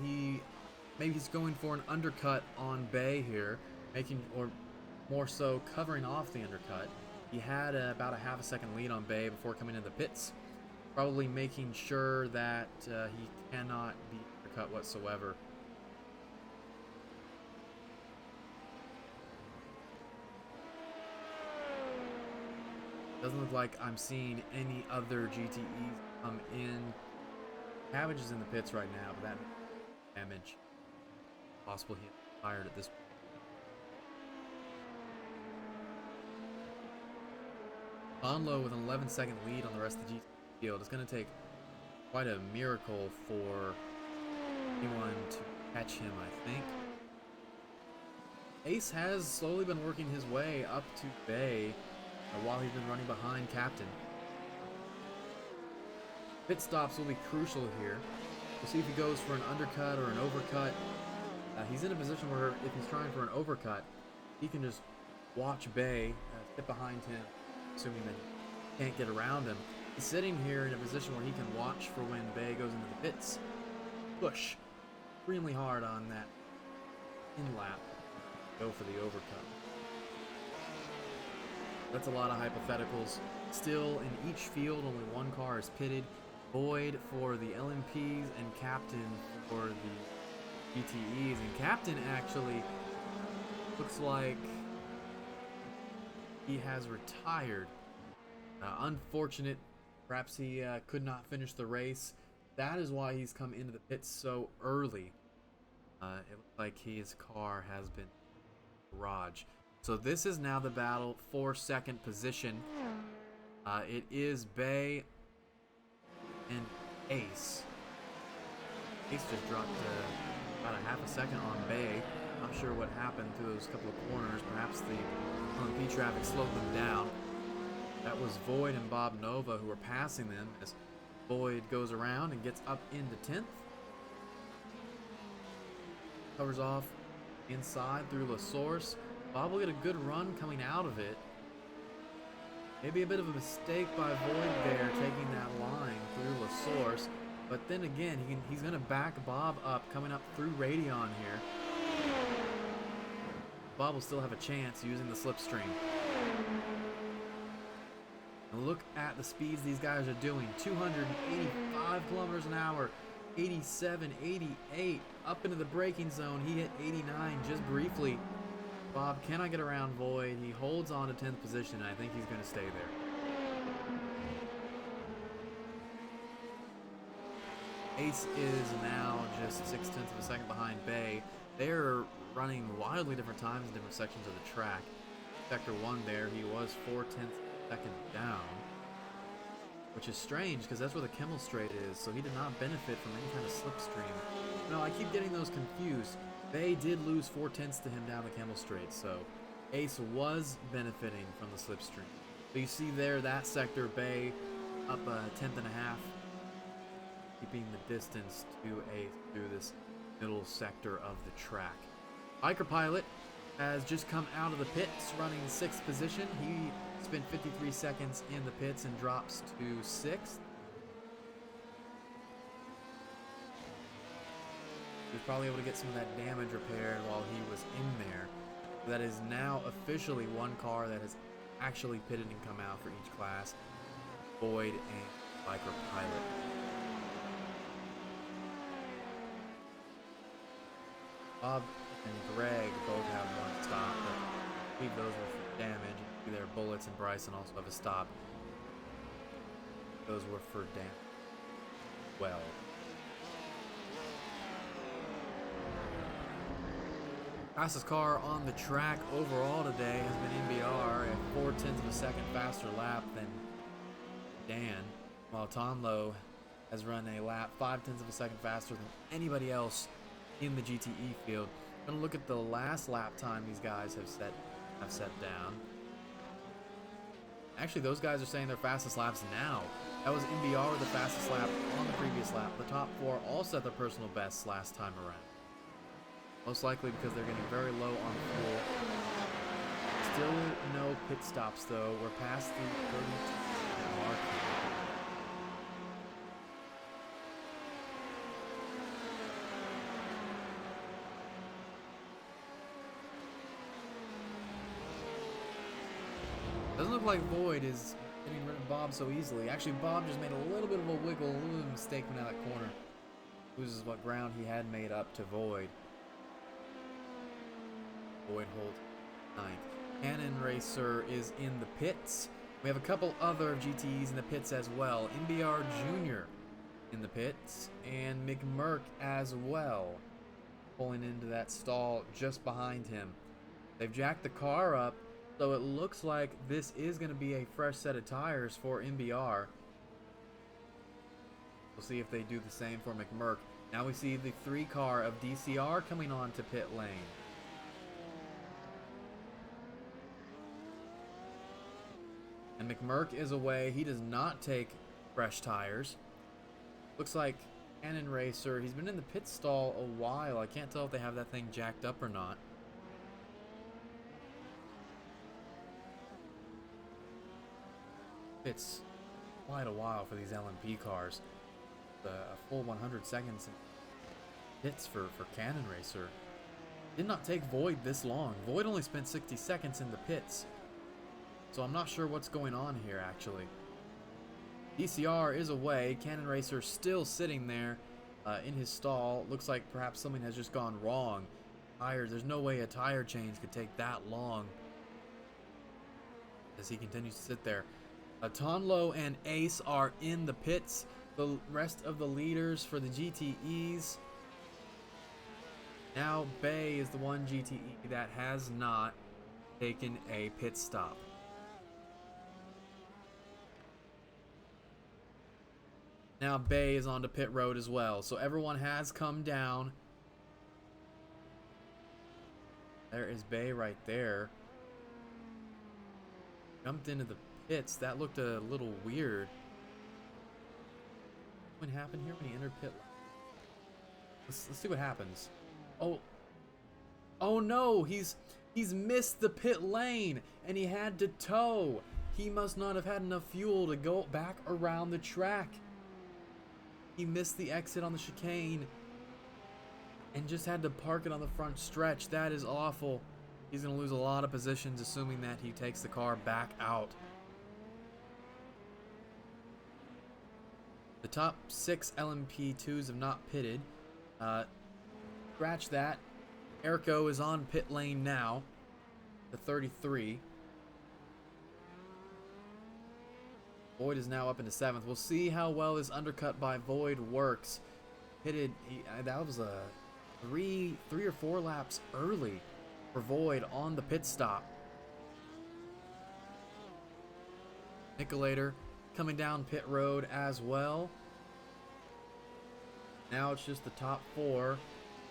maybe he's going for an undercut on Bay here, or more so covering off the undercut. He had about a half a second lead on Bay before coming into the pits, probably making sure that he cannot be undercut whatsoever. Doesn't look like I'm seeing any other GTEs come in. Cabbage is in the pits right now, but that damage. Possible he fired at this point. Onlo with an 11-second lead on the rest of the GTE field. It's going to take quite a miracle for anyone to catch him, I think. Ace has slowly been working his way up to Bay while he's been running behind Captain. Pit stops will be crucial here. We'll see if he goes for an undercut or an overcut. He's in a position where if he's trying for an overcut, he can just watch Bay sit behind him, assuming that he can't get around him. He's sitting here in a position where he can watch for when Bay goes into the pits. Push extremely hard on that in-lap. Go for the overcut. That's a lot of hypotheticals. Still, in each field, only one car is pitted. Void for the LMPs and Captain for the GTEs. And Captain actually looks like he has retired. Unfortunate. Perhaps he could not finish the race. That is why he's come into the pits so early. It looks like his car has been garage. So this is now the battle for second position. It is Bay and Ace. Ace just dropped about a half a second on Bay. Not sure what happened through those couple of corners. Perhaps the LMP traffic slowed them down. That was Void and Bob Nova who were passing them as Void goes around and gets up into 10th. Covers off inside through La Source. Bob will get a good run coming out of it. Maybe a bit of a mistake by Void there, taking that line through La Source. But then again, he's going to back Bob up coming up through Radeon here. Bob will still have a chance using the slipstream. And look at the speeds these guys are doing. 285 kilometers an hour, 87, 88, up into the braking zone. He hit 89 just briefly. Bob cannot get around Void. He holds on to 10th position, and I think he's going to stay there. Ace is now just 0.6 of a second behind Bay. They're running wildly different times in different sections of the track. Sector 1 there, he was 0.4 seconds down, which is strange because that's where the Kemmel Straight is, so he did not benefit from any kind of slipstream. No, I keep getting those confused. They did lose 0.4 to him down the Kemmel Straight, so Ace was benefiting from the slipstream. But you see there, that sector, Bay up a 1/10 and a half, keeping the distance to Ace through this middle sector of the track. Biker Pilot has just come out of the pits, running 6th position. He spent 53 seconds in the pits and drops to 6th. He was probably able to get some of that damage repaired while he was in there. That is now officially one car that has actually pitted and come out for each class. Void and Biker Pilot. Bob and Greg both have one stop, but I believe those were for damage. Their Bullets and Bryson also have a stop. Those were for damage. Well. Fastest car on the track overall today has been MBR at 0.4 of a second faster lap than Dan, while Tonlo has run a lap 0.5 of a second faster than anybody else in the GTE field. I'm gonna look at the last lap time these guys have set down. Actually, those guys are saying their fastest laps now. That was MBR with the fastest lap on the previous lap. The top four all set their personal bests last time around. Most likely because they're getting very low on fuel. Still no pit stops though. We're past the 32 mark. Doesn't look like Void is getting rid of Bob so easily. Actually, Bob just made a little bit of a wiggle, a little bit of a mistake when out of that corner. Loses what ground he had made up to Void. Void holds ninth. Cannon Racer is in the pits. We have a couple other GTEs in the pits as well. MBR Jr. in the pits, and McMurk as well, pulling into that stall just behind him. They've jacked the car up, so it looks like this is going to be a fresh set of tires for MBR. We'll see if they do the same for McMurk. Now we see the 3 car of DCR coming on to pit lane. And McMurk is away. He does not take fresh tires. Looks like Cannon Racer, he's been in the pit stall a while. I can't tell if they have that thing jacked up or not. It's quite a while for these LMP cars. A full 100 seconds in pits for Cannon Racer. Did not take Void this long. Void only spent 60 seconds in the pits. So I'm not sure what's going on here, actually. DCR is away. Cannon Racer still sitting there in his stall. Looks like perhaps something has just gone wrong. Tires, there's no way a tire change could take that long as he continues to sit there. Tonlo and Ace are in the pits. The rest of the leaders for the GTEs. Now Bay is the one GTE that has not taken a pit stop. Now Bay is onto pit road as well. So everyone has come down. There is Bay right there. Jumped into the pits. That looked a little weird. What happened here when he entered pit? Let's see what happens. Oh no, he's missed the pit lane and he had to tow. He must not have had enough fuel to go back around the track. He missed the exit on the chicane and just had to park it on the front stretch. That is awful. He's going to lose a lot of positions, assuming that he takes the car back out. The top 6 LMP2s have not pitted. Scratch that. Erco is on pit lane now. The 33. Void is now up into 7th. We'll see how well this undercut by Void works. Pitted, that was a 3 or 4 laps early for Void on the pit stop. Nicolator coming down pit road as well. Now it's just the top 4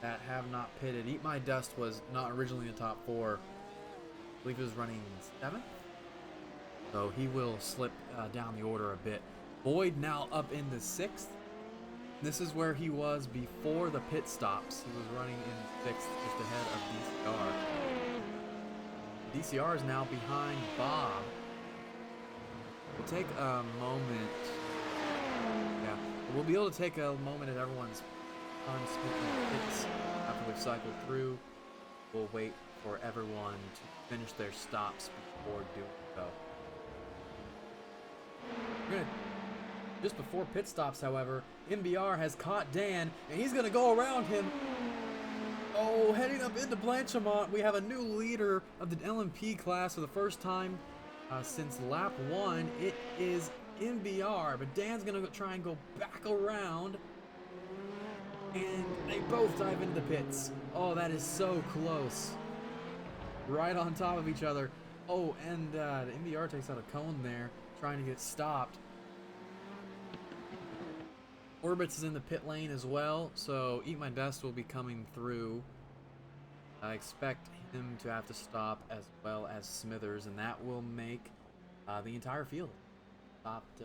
that have not pitted. Eat My Dust was not originally in the top 4. I believe he was running 7th. So he will slip down the order a bit. Void now up in the 6th. This is where he was before the pit stops. He was running in 6th, just ahead of DCR. DCR is now behind Bob. We'll take a moment. Yeah, we'll be able to take a moment as everyone's unsplitting pits after we've cycled through. We'll wait for everyone to finish their stops before doing so. Just before pit stops, however, MBR has caught Dan, and he's going to go around him. Oh, So heading up into Blanchimont, we have a new leader of the LMP class for the first time since lap 1. It is MBR, but Dan's gonna try and go back around, and they both dive into the pits. Oh, that is so close. Right on top of each other. Oh, and the MBR takes out a cone there, trying to get stopped. Orbits is in the pit lane as well, so Eat My Dust will be coming through. I expect him to have to stop as well as Smithers, and that will make the entire field stopped.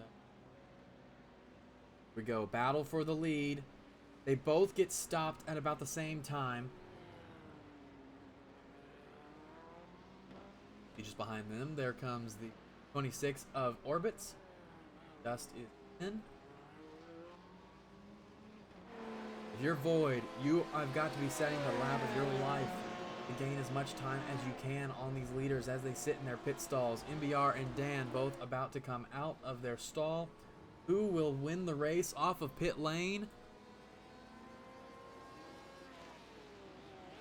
We go, battle for the lead. They both get stopped at about the same time. Just behind them, there comes the 26 of Orbits. Dust is in. If you're Void, I've got to be setting the lap of your life to gain as much time as you can on these leaders as they sit in their pit stalls. MBR and Dan both about to come out of their stall. Who will win the race off of pit lane?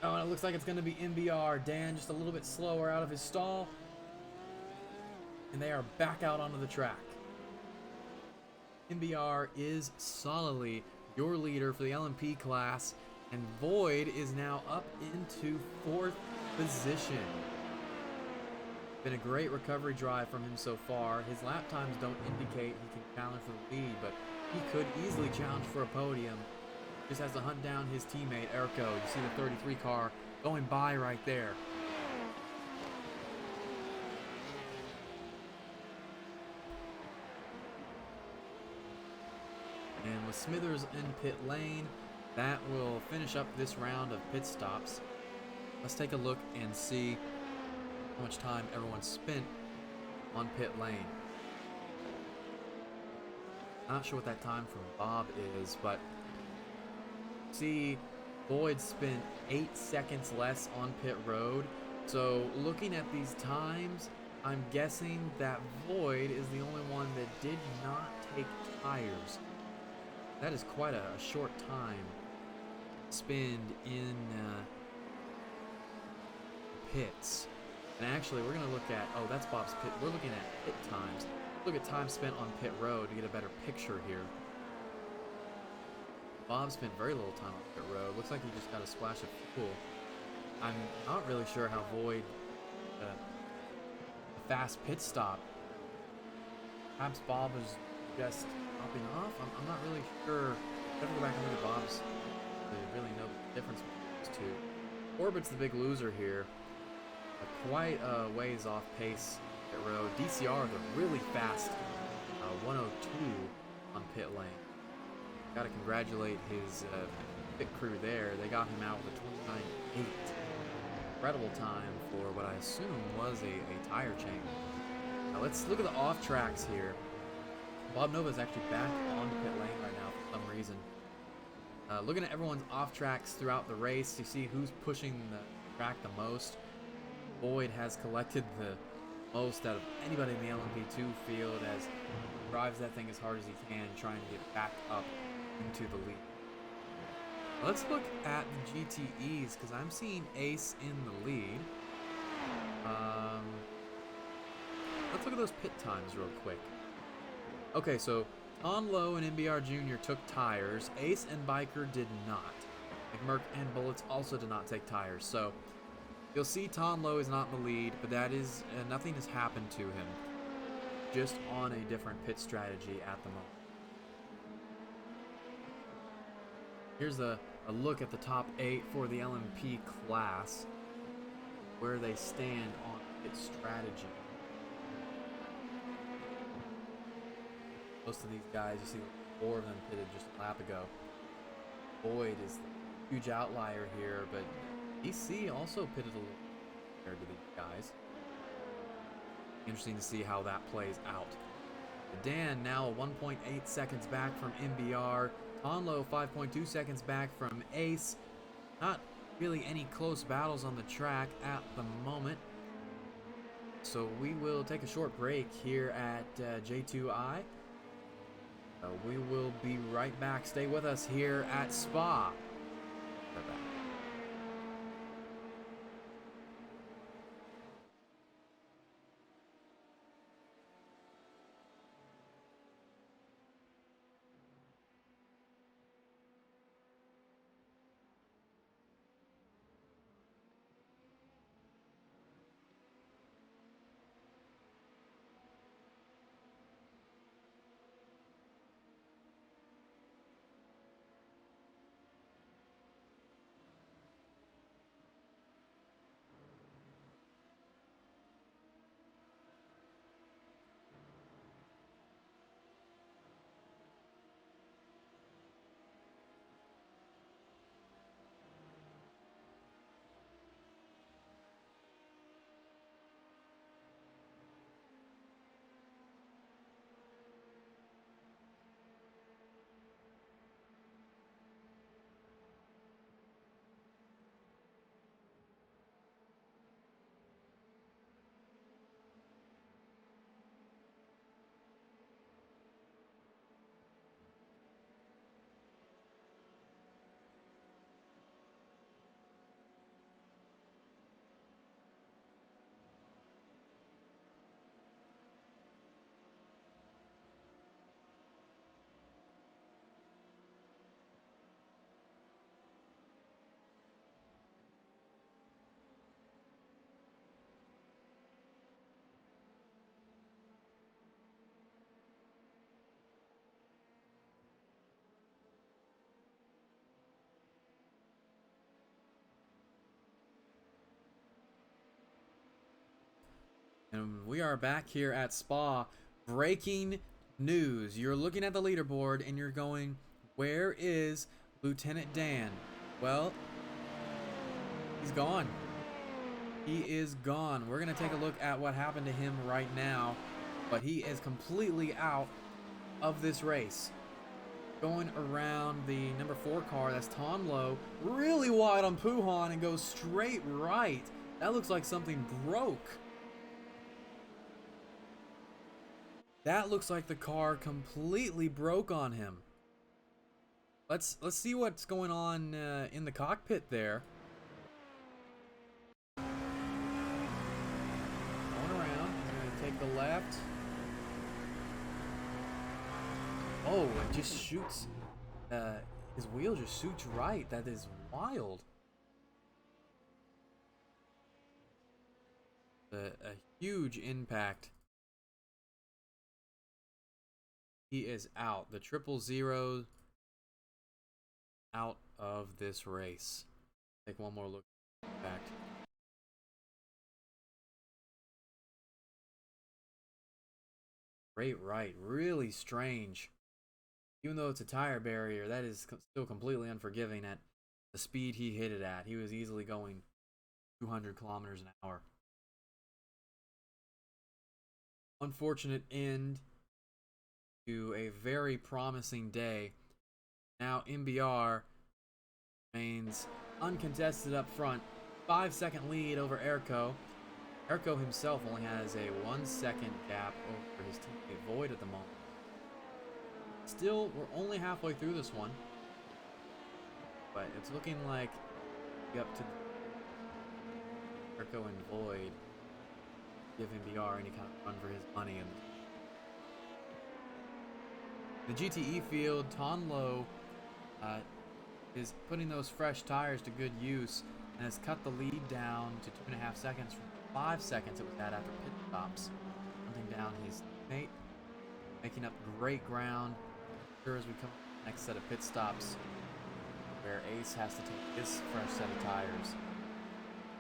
Oh, and it looks like it's going to be MBR. Dan just a little bit slower out of his stall. And they are back out onto the track. MBR is solidly your leader for the LMP class. And Void is now up into 4th position. Been a great recovery drive from him so far. His lap times don't indicate he can challenge for the lead, but he could easily challenge for a podium. Just has to hunt down his teammate, Erko. You see the 33 car going by right there. And with Smithers in pit lane, that will finish up this round of pit stops. Let's take a look and see how much time everyone spent on pit lane. Not sure what that time from Bob is, but see, Void spent 8 seconds less on pit road. So looking at these times, I'm guessing that Void is the only one that did not take tires. That is quite a short time to spend in pits. And actually, we're going to look at, oh, that's Bob's pit. We're looking at pit times. Look at time spent on pit road to get a better picture here. Bob spent very little time on pit road. Looks like he just got a splash of fuel. I'm not really sure how Void a fast pit stop. Perhaps Bob was just dropping off. I'm not really sure. I have to go back and look at Bob's to really know the difference between those two. Orbit's the big loser here. Quite a ways off pace pit road. DCR with a really fast 102 on pit lane. Got to congratulate his pit crew there. They got him out with a 29.8. Incredible time for what I assume was a tire change. Now let's look at the off tracks here. Bob Nova is actually back on the pit lane right now for some reason. Looking at everyone's off tracks throughout the race, you see who's pushing the track the most. Void has collected the most out of anybody in the LMP2 field as he drives that thing as hard as he can, trying to get back up into the lead. Let's look at the GTEs because I'm seeing Ace in the lead. Let's look at those pit times real quick. Okay, so Tom Lowe and MBR Jr. took tires. Ace and Biker did not. McMurk and Bullets also did not take tires. So you'll see Tom Lowe is not in the lead, but that is nothing has happened to him. Just on a different pit strategy at the moment. Here's a look at the top 8 for the LMP class, where they stand on pit strategy. Most of these guys, you see 4 of them pitted just a lap ago. Boyd is the huge outlier here, but DC also pitted a little compared to these guys. Interesting to see how that plays out. Dan now 1.8 seconds back from MBR. Tonlo 5.2 seconds back from Ace. Not really any close battles on the track at the moment. So we will take a short break here at J2i. We will be right back. Stay with us here at Spa. Right back. And we are back here at Spa. Breaking news. You're looking at the leaderboard and you're going, where is Lieutenant Dan? Well, he's gone. He is gone. We're going to take a look at what happened to him right now. But he is completely out of this race. Going around the number 4 car, that's Tom Lowe, really wide on Puhan and goes straight right. That looks like something broke. That looks like the car completely broke on him. Let's see what's going on in the cockpit there. Going around, he's gonna take the left. Oh, it just shoots. His wheel just shoots right. That is wild. A huge impact. He is out. The 000 out of this race. Take one more look back. Great right. Really strange. Even though it's a tire barrier, that is still completely unforgiving at the speed he hit it at. He was easily going 200 kilometers an hour. Unfortunate end to a very promising day. Now MBR remains uncontested up front. 5-second lead over Erco. Erco himself only has a 1-second gap over his teammate Void at the moment. Still, we're only halfway through this one. But it's looking like up to Erco and Void give MBR any kind of run for his money. And the GTE field, Tonlo is putting those fresh tires to good use and has cut the lead down to 2.5 seconds from 5 seconds it was at after pit stops. Hunting down his teammate, making up great ground. Sure, as we come to the next set of pit stops, where Ace has to take his fresh set of tires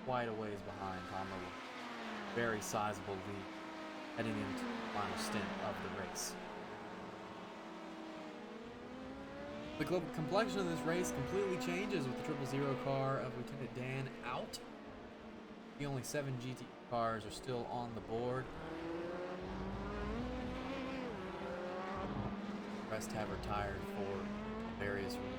quite a ways behind Tonlo. Very sizable lead heading into the final stint of the race. The complexion of this race completely changes with the 000 car of Lieutenant Dan out. The only 7 GT cars are still on the board. The rest have retired for various reasons.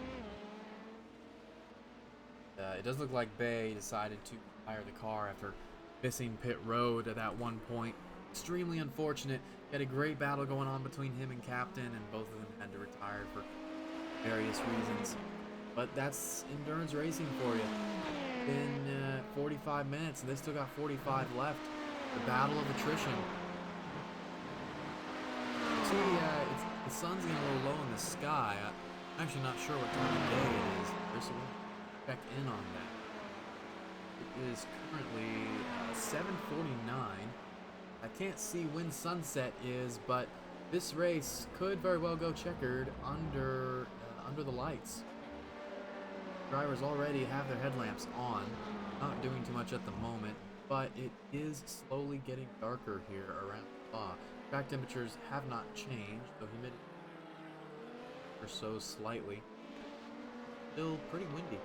It does look like Bay decided to retire the car after missing pit road at that one point. Extremely unfortunate. He had a great battle going on between him and Captain, and both of them had to retire for various reasons. But that's endurance racing for you. Been 45 minutes, and they still got 45 left. The battle of attrition. See, the sun's getting a little low in the sky. I'm actually not sure what time of day it is. There's a check in on that. It is currently 7:49. I can't see when sunset is, but this race could very well go checkered under the lights. Drivers already have their headlamps on, not doing too much at the moment, but it is slowly getting darker here around Spa. Track temperatures have not changed, though humidity or so slightly. Still pretty windy.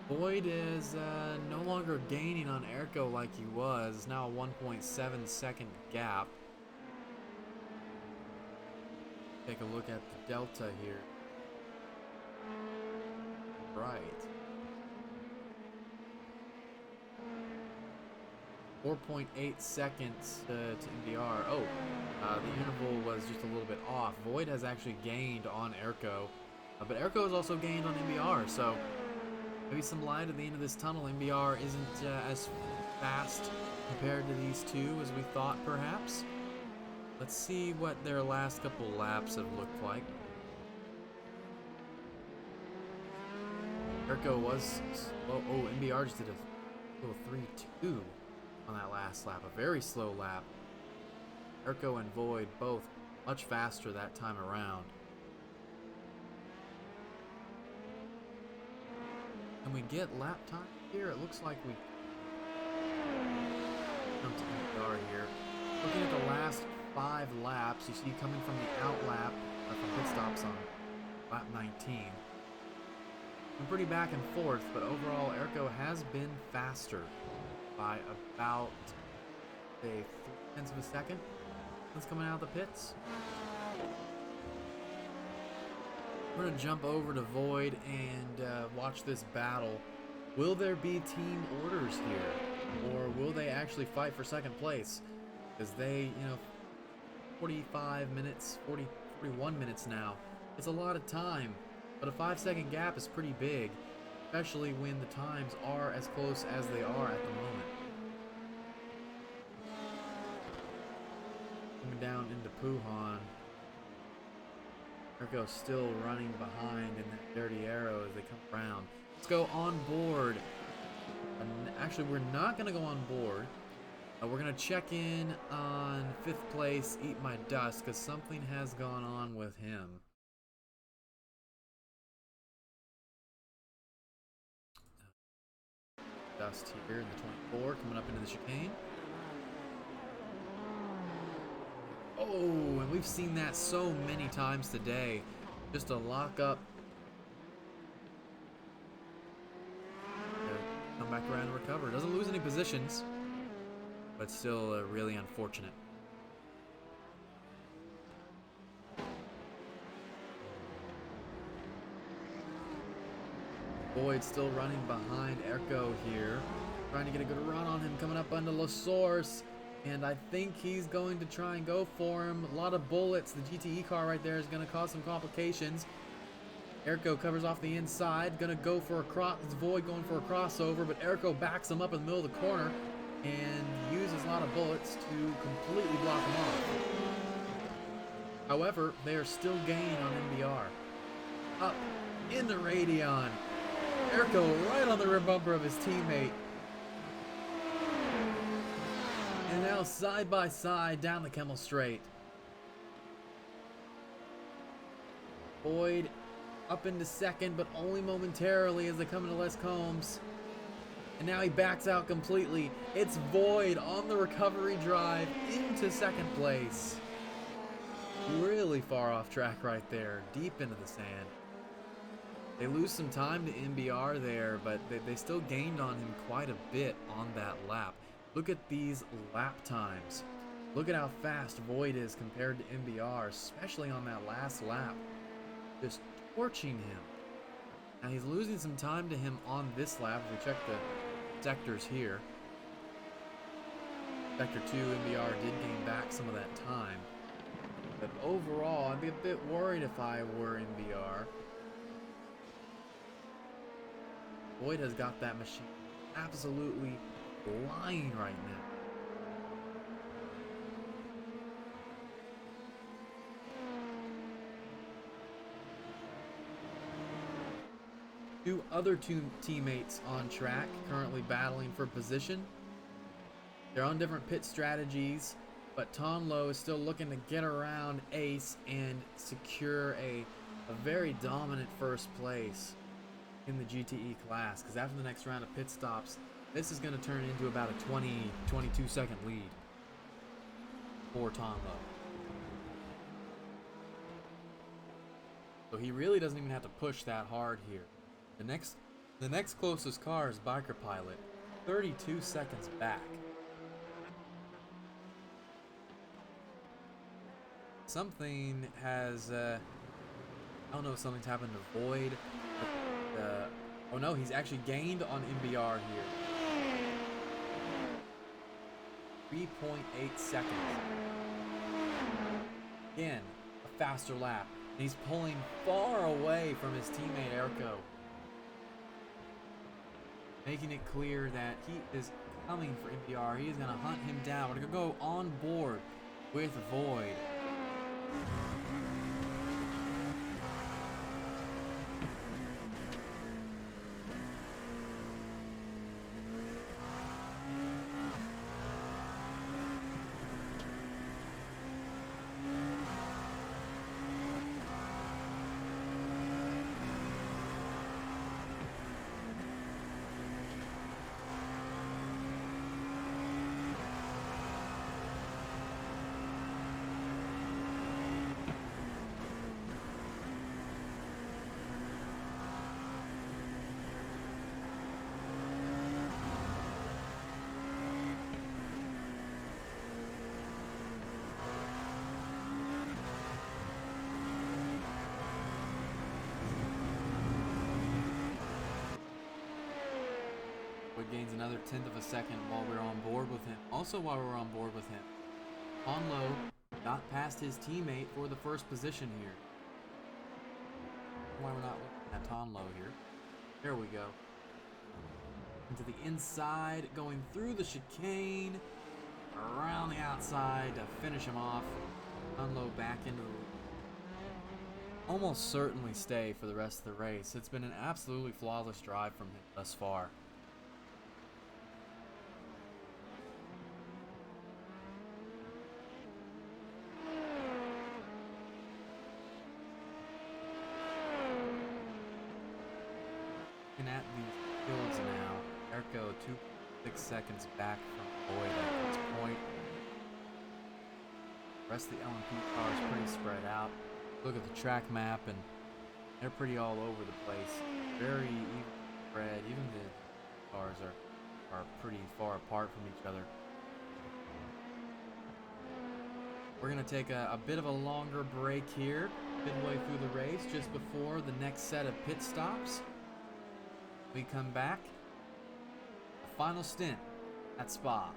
Boyd is no longer gaining on Erco like he was. It's now a 1.7 second gap. Take a look at the delta here. Right. 4.8 seconds to MDR. Oh, the interval was just a little bit off. Void has actually gained on Erco, but Erco has also gained on MBR, so maybe some light at the end of this tunnel. MBR isn't as fast compared to these two as we thought, perhaps. Let's see what their last couple laps have looked like. Erco was slow. Oh, MBR just did a little 3-2 on that last lap. A very slow lap. Erco and Void both much faster that time around. Can we get lap time here? It looks like we Jump to NPR here. Looking at the last 5 laps, you see coming from the out lap from pit stops on lap 19. Been pretty back and forth, but overall Erko has been faster by about, say, 0.3 of a second since coming out of the pits. We're going to jump over to Void and watch this battle. Will there be team orders here? Or will they actually fight for second place? Because they, 45 minutes, 41 minutes now. It's a lot of time. But a 5-second gap is pretty big, especially when the times are as close as they are at the moment. Coming down into Puhan. Erko's still running behind in that dirty arrow as they come around. Let's go on board. Actually, we're not going to go on board. We're going to check in on 5th place, Eat My Dust, because something has gone on with him. Dust here in the 24, coming up into the chicane. Oh, and we've seen that so many times today. Just a lock up. Come back around and recover. Doesn't lose any positions, but still really unfortunate. Boyd still running behind Erko here. Trying to get a good run on him, coming up onto La Source. And I think he's going to try and go for him. A lot of bullets. The GTE car right there is going to cause some complications. Erko covers off the inside. Going to go for a cross. It's Void going for a crossover, but Erko backs him up in the middle of the corner and uses a lot of bullets to completely block him off. However, they are still gaining on MBR. Up in the Radeon. Erko right on the rear bumper of his teammate. And now side by side down the Kemmel Straight. Boyd up into second, but only momentarily as they come into Les Combs. And now he backs out completely. It's Void on the recovery drive into second place. Really far off track right there, deep into the sand. They lose some time to MBR there, but they still gained on him quite a bit on that lap. Look at these lap times. Look at how fast Void is compared to MBR, especially on that last lap. Just torching him. Now he's losing some time to him on this lap. If we check the sectors here. Sector 2, MBR did gain back some of that time. But overall, I'd be a bit worried if I were MBR. Void has got that machine absolutely flying right now. Two other teammates on track currently battling for position. They're on different pit strategies, but Tonlo is still looking to get around Ace and secure a very dominant first place in the GTE class, because after the next round of pit stops, this is going to turn into about a 22 second lead for Tonlo. So he really doesn't even have to push that hard here. The next closest car is Biker Pilot, 32 seconds back. Something has, I don't know if something's happened to Void. Oh no, he's actually gained on MBR here. 3.8 seconds. Again, a faster lap. And he's pulling far away from his teammate Erko. Making it clear that he is coming for MBR. He is going to hunt him down. We're going to go on board with Void. gains another 1/10 of a second while we're on board with him. Also, while we're on board with him, Conlo got past his teammate for the first position here. Why we're not looking at Tonlo here. There we go. Into the inside, going through the chicane, around the outside to finish him off. Tonlo back into the almost certainly stay for the rest of the race. It's been an absolutely flawless drive from him thus far. Looking at these fields now, Erko 2.6 seconds back from Boyd at this point. The rest of the LMP cars pretty spread out. Look at the track map and they're pretty all over the place. Very even spread. Even the cars are pretty far apart from each other. We're going to take a bit of a longer break here, midway through the race, just before the next set of pit stops. We come back. The final stint at Spa.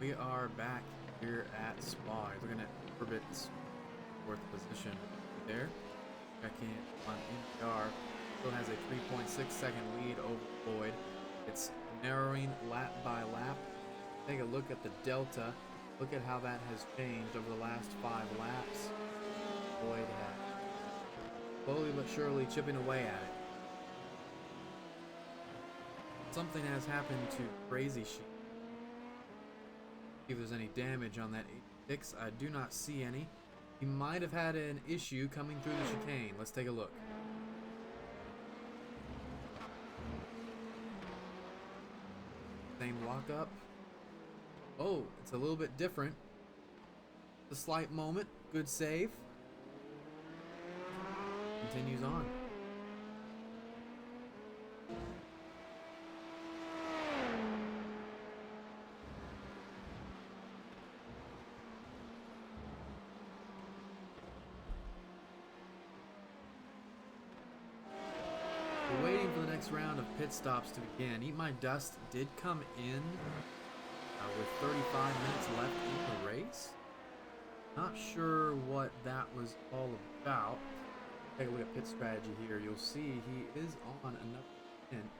We are back here at Spa. Looking at Orbit's fourth position there. Checking on NPR. Still has a 3.6 second lead over Boyd. It's narrowing lap by lap. Take a look at the delta. Look at how that has changed over the last 5 laps. Boyd has slowly but surely chipping away at it. Something has happened to Crazy Sheep. See if there's any damage on that 86. I do not see any. He might have had an issue coming through the chicane. Let's take a look. Same lockup. Oh, it's a little bit different. A slight moment. Good save. Continues on. We're waiting for the next round of pit stops to begin. Eat My Dust did come in with 35 minutes left in the race. Not sure what that was all about. Take a look at pit strategy here. You'll see he is on another stint.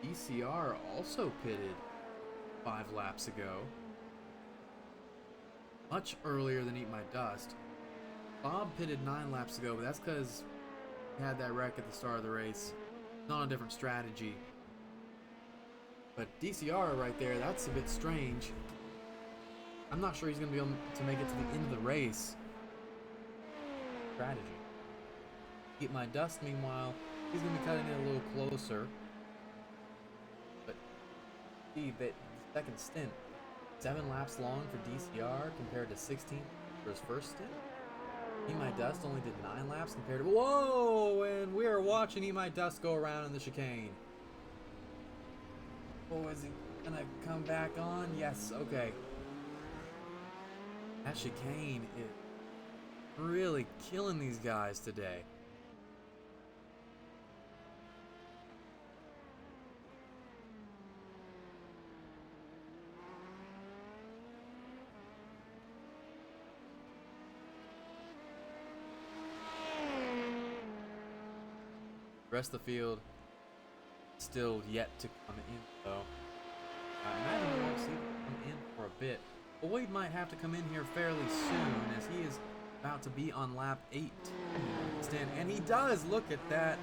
ECR also pitted 5 laps ago. Much earlier than Eat My Dust. Bob pitted 9 laps ago, but that's because he had that wreck at the start of the race. Not a different strategy. But DCR right there, that's a bit strange. I'm not sure he's going to be able to make it to the end of the race. Strategy. Eat My Dust, meanwhile, he's going to be cutting it a little closer. But see, that second stint, 7 laps long for DCR compared to 16 for his first stint. Eat My Dust only did 9 laps compared to... Whoa! And we are watching Eat My Dust go around in the chicane. Oh, is he gonna come back on? Yes, okay. That chicane is really killing these guys today. The rest of the field still yet to come in, though. I imagine we won't see them come in for a bit. Boyd might have to come in here fairly soon, as he is about to be on lap 8. And he does! Look at that!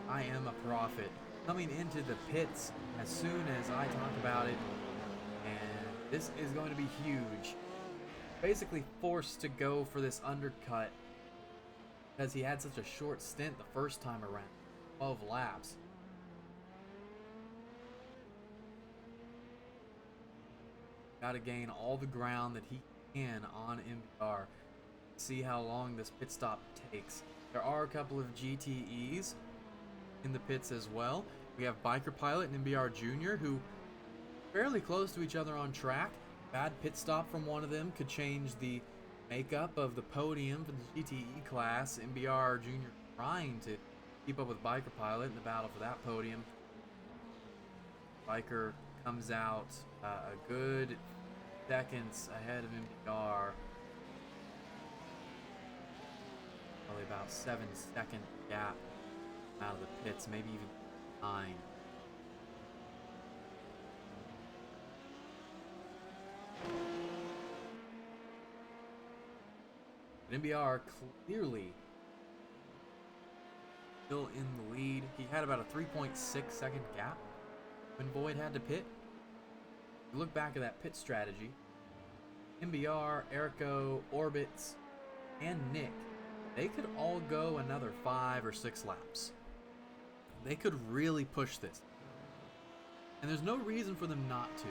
I am a prophet. Coming into the pits as soon as I talk about it. And this is going to be huge. Basically forced to go for this undercut because he had such a short stint the first time around. 12 laps. Got to gain all the ground that he can on MBR. See how long this pit stop takes. There are a couple of GTEs in the pits as well. We have Biker Pilot and MBR Jr., who fairly close to each other on track. Bad pit stop from one of them could change the makeup of the podium for the GTE class. MBR Jr. trying to keep up with Biker Pilot in the battle for that podium. Biker comes out a good seconds ahead of MBR. Probably about 7-second gap out of the pits, maybe even 9. But MBR clearly still in the lead. He had about a 3.6 second gap when Boyd had to pit. If you look back at that pit strategy, MBR, Erico, Orbits, and Nick, they could all go another 5 or 6 laps. They could really push this. And there's no reason for them not to.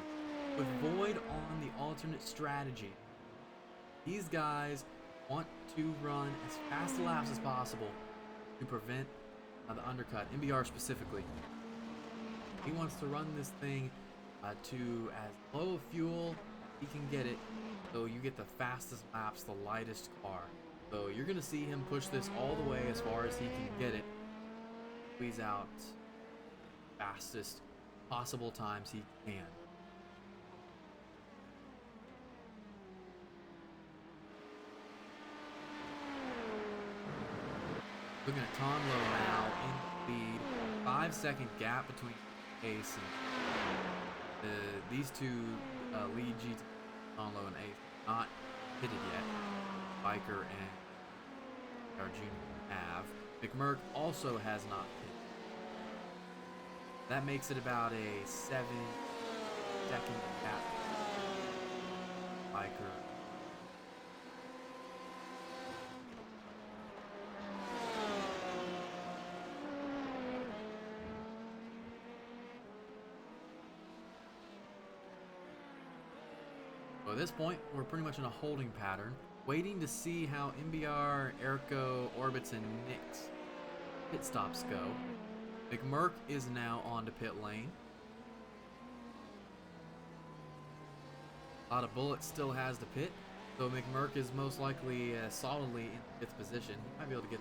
With Boyd on the alternate strategy, these guys want to run as fast laps as possible to prevent the undercut, MBR specifically. He wants to run this thing to as low fuel he can get it, so you get the fastest laps, the lightest car. So you're going to see him push this all the way as far as he can get it. Squeeze out fastest possible times he can. Looking at Conlo now in the lead. 5-second gap between Ace and these two lead GT, Conlo and Ace, not pitted yet. Biker and our junior have. McMurk also has not pitted. That makes it about a 7-second gap. Biker. So at this point, we're pretty much in a holding pattern, waiting to see how MBR, Erco, Orbits, and Nix pit stops go. McMurk is now on to pit lane. A lot of Bullets still has the pit, so McMurk is most likely solidly in fifth position. He might be able to get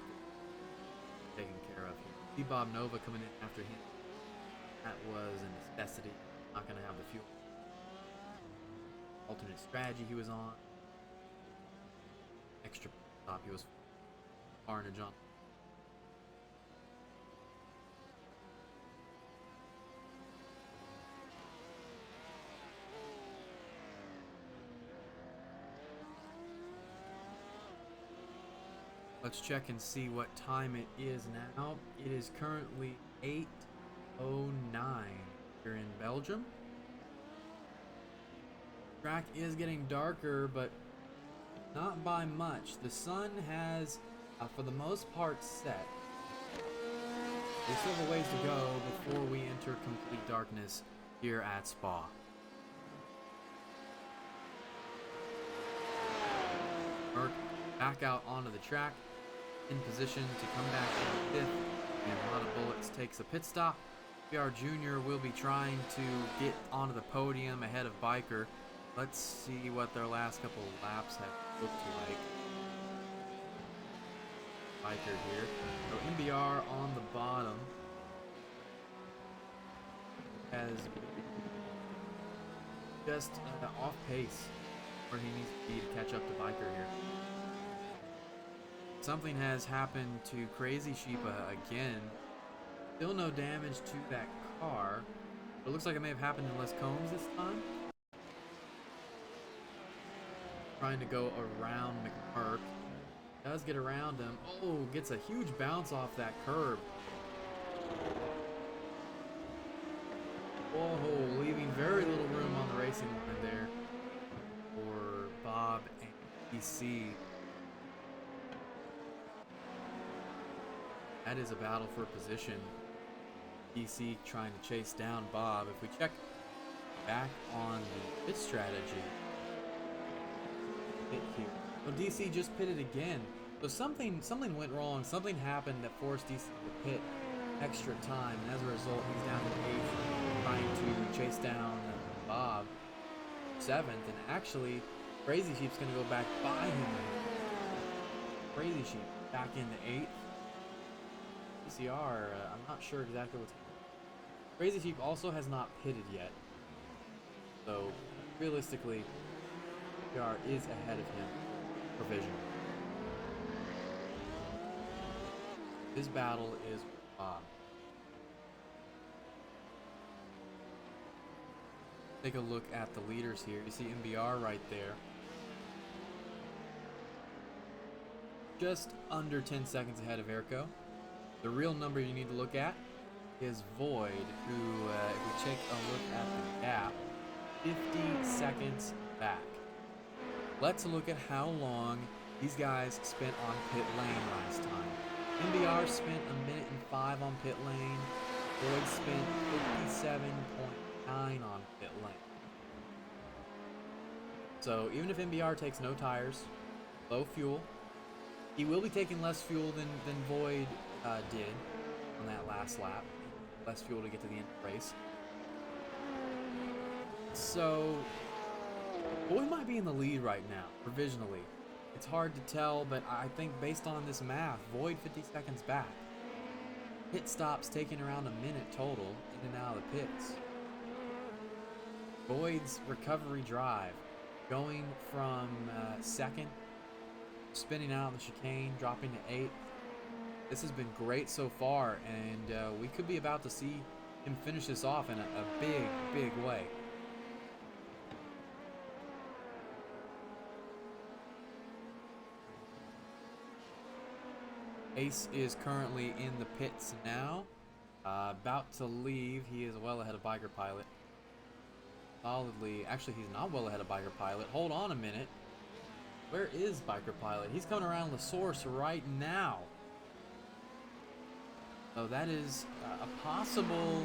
taken care of here. See Bob Nova coming in after him. That was a necessity. Not going to have the fuel. Alternate strategy he was on. Extra stop he was carnage on. Let's check and see what time it is now. It is currently 8:09 here in Belgium. Track is getting darker, but not by much. The sun has, for the most part, set. We still have a ways to go before we enter complete darkness here at Spa. Merck back out onto the track, in position to come back in fifth, and a lot of Bullets takes a pit stop. BR Jr. will be trying to get onto the podium ahead of Biker. Let's see what their last couple of laps have looked like. Biker here. So MBR on the bottom has just off pace where he needs to be to catch up to Biker here. Something has happened to Crazy Sheep again. Still no damage to that car. But it looks like it may have happened in Les Combs this time. Trying to go around McMurk. Does get around him. Oh, gets a huge bounce off that curb. Whoa, leaving very little room on the racing line there for Bob and PC. That is a battle for position. DC trying to chase down Bob. If we check back on the pit strategy, pit here. So DC just pitted again. So something went wrong. Something happened that forced DC to pit extra time. And as a result, he's down to 8th, trying to chase down Bob 7th. And actually, Crazy Sheep's going to go back by him. Crazy Sheep back into 8th. PCR, I'm not sure exactly what's happening. Crazy Sheep also has not pitted yet. So, realistically, PR is ahead of him for vision. This battle is Bob. Take a look at the leaders here. You see MBR right there. Just under 10 seconds ahead of Erco. The real number you need to look at is Void, who, if we take a look at the gap, 50 seconds back. Let's look at how long these guys spent on pit lane last time. MBR spent 1:05 on pit lane. Void spent 57.9 on pit lane. So even if MBR takes no tires, low fuel, he will be taking less fuel than Void did on that last lap. Less fuel to get to the end of the race. So Void might be in the lead right now, provisionally. It's hard to tell, but I think based on this math, Void 50 seconds back. Pit stops taking around a minute total in and out of the pits. Boyd's recovery drive, going from second, spinning out on the chicane, dropping to 8th. This has been great so far, and we could be about to see him finish this off in a big, big way. Ace is currently in the pits now, about to leave. He is well ahead of Biker Pilot. Solidly, actually he's not well ahead of Biker Pilot. Hold on a minute. Where is Biker Pilot? He's coming around the source right now. So that is a possible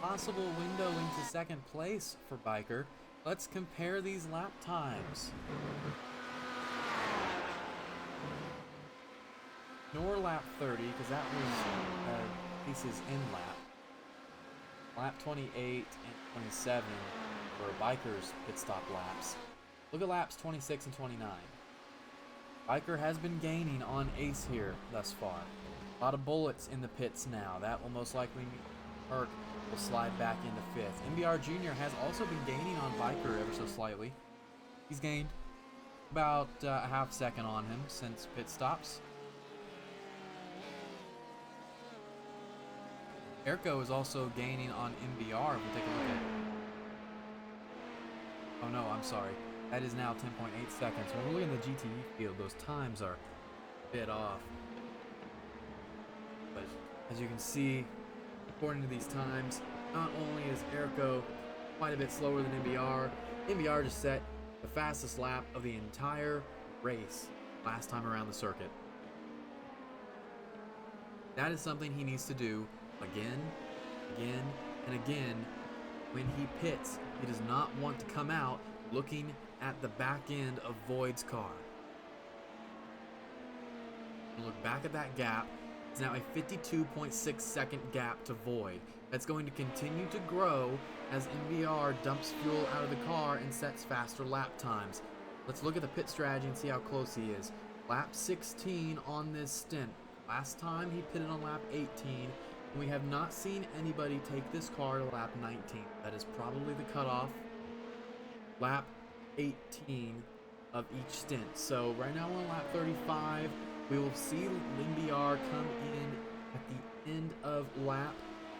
window into second place for Biker. Let's compare these lap times. Ignore lap 30 because that was Ace's in lap. Lap 28 and 27 were Biker's pit stop laps. Look at laps 26 and 29. Biker has been gaining on Ace here thus far. A lot of bullets in the pits now. That will most likely mean Herc will slide back into 5th. MBR Jr. has also been gaining on Biker ever so slightly. He's gained about a half second on him since pit stops. Airco is also gaining on MBR. If we take a look at... Oh no, I'm sorry. That is now 10.8 seconds. When we're looking at the GTE field, those times are a bit off. But as you can see, according to these times, not only is Airco quite a bit slower than MBR, MBR just set the fastest lap of the entire race last time around the circuit. That is something he needs to do again, and again. When he pits, he does not want to come out looking at the back end of Void's car. Look back at that gap. It's now a 52.6 second gap to Void. That's going to continue to grow as MBR dumps fuel out of the car and sets faster lap times. Let's look at the pit strategy and see how close he is. Lap 16 on this stint. Last time he pitted on lap 18. And we have not seen anybody take this car to lap 19. That is probably the cutoff. Lap 18 of each stint. So right now we're on lap 35. We will see MBR come in at the end of lap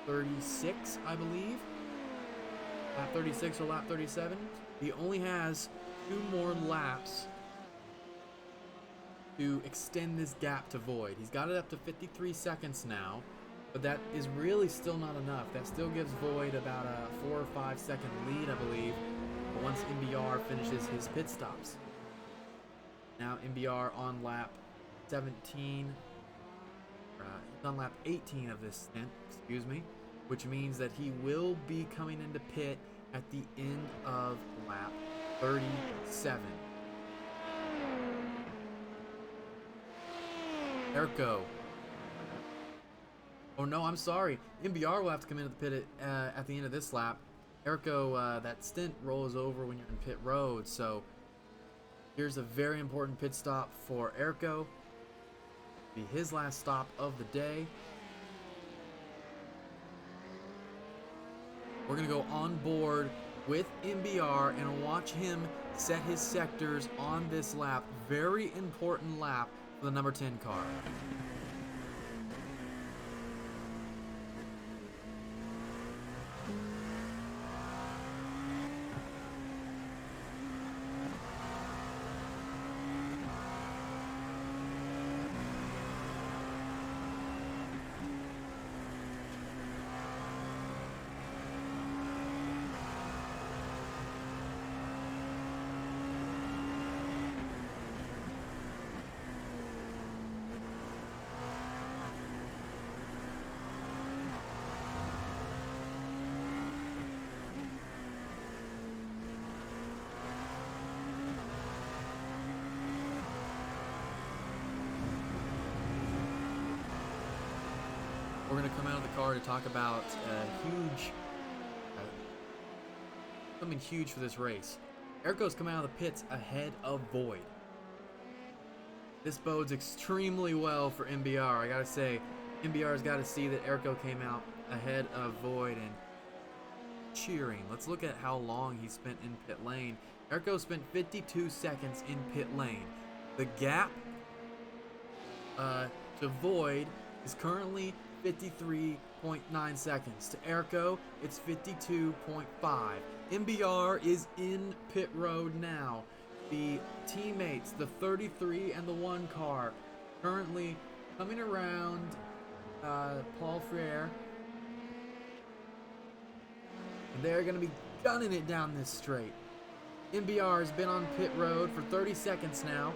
36, I believe. Lap 36 or lap 37. He only has 2 more laps to extend this gap to Void. He's got it up to 53 seconds now. But that is really still not enough. That still gives Void about a 4 or 5 second lead, I believe, once MBR finishes his pit stops. Now MBR on lap 17, he's on lap 18 of this stint, excuse me, which means that he will be coming into pit at the end of lap 37. Airco. Oh no, I'm sorry. MBR will have to come into the pit at the end of this lap. Airco, that stint rolls over when you're in pit road, so here's a very important pit stop for Airco. Be his last stop of the day. We're going to go on board with MBR and watch him set his sectors on this lap. Very important lap for the number 10 car. We're going to come out of the car to talk about something huge for this race. Airco's come out of the pits ahead of Void. This bodes extremely well for MBR. I gotta say, MBR's got to see that Airco came out ahead of Void, and cheering. Let's look at how long he spent in pit lane. Erko spent 52 seconds in pit lane. The gap to Void is currently 53.9 seconds. To Erko, it's 52.5. MBR is in pit road now. The teammates, the 33 and the 1 car, currently coming around Paul Frere. And they're going to be gunning it down this straight. MBR has been on pit road for 30 seconds now.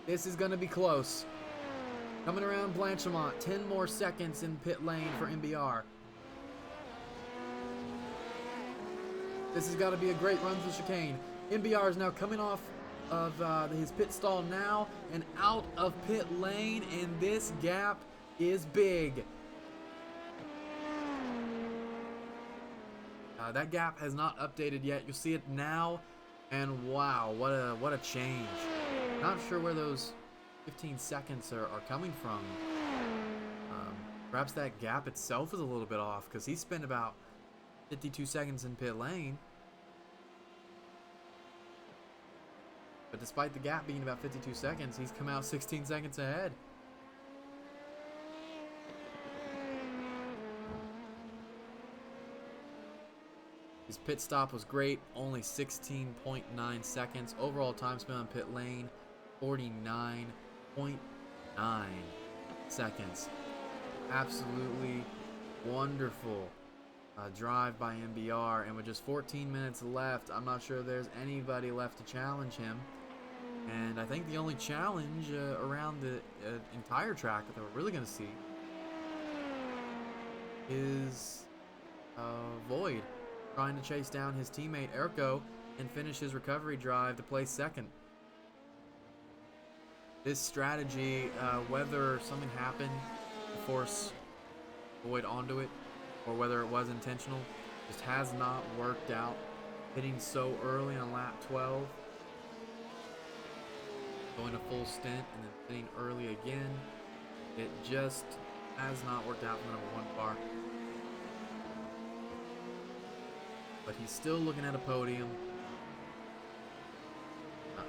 This is going to be close. Coming around Blanchemont, 10 more seconds in pit lane for MBR. This has got to be a great run through the chicane. MBR is now coming off of his pit stall now and out of pit lane, and this gap is big. That gap has not updated yet. You'll see it now, and wow, what a change. Not sure where those 15 seconds are coming from. Perhaps that gap itself is a little bit off, because he spent about 52 seconds in pit lane. But despite the gap being about 52 seconds, he's come out 16 seconds ahead. His pit stop was great, only 16.9 seconds. Overall time spent on pit lane, 49.9 seconds. Absolutely wonderful drive by MBR, and with just 14 minutes left, I'm not sure there's anybody left to challenge him. And I think the only challenge around the entire track that we're really going to see is Void trying to chase down his teammate Erko and finish his recovery drive to place second. This strategy, whether something happened to force Void onto it or whether it was intentional, just has not worked out. Hitting so early on lap 12, going a full stint and then hitting early again, it just has not worked out for the number 1 car. But he's still looking at a podium.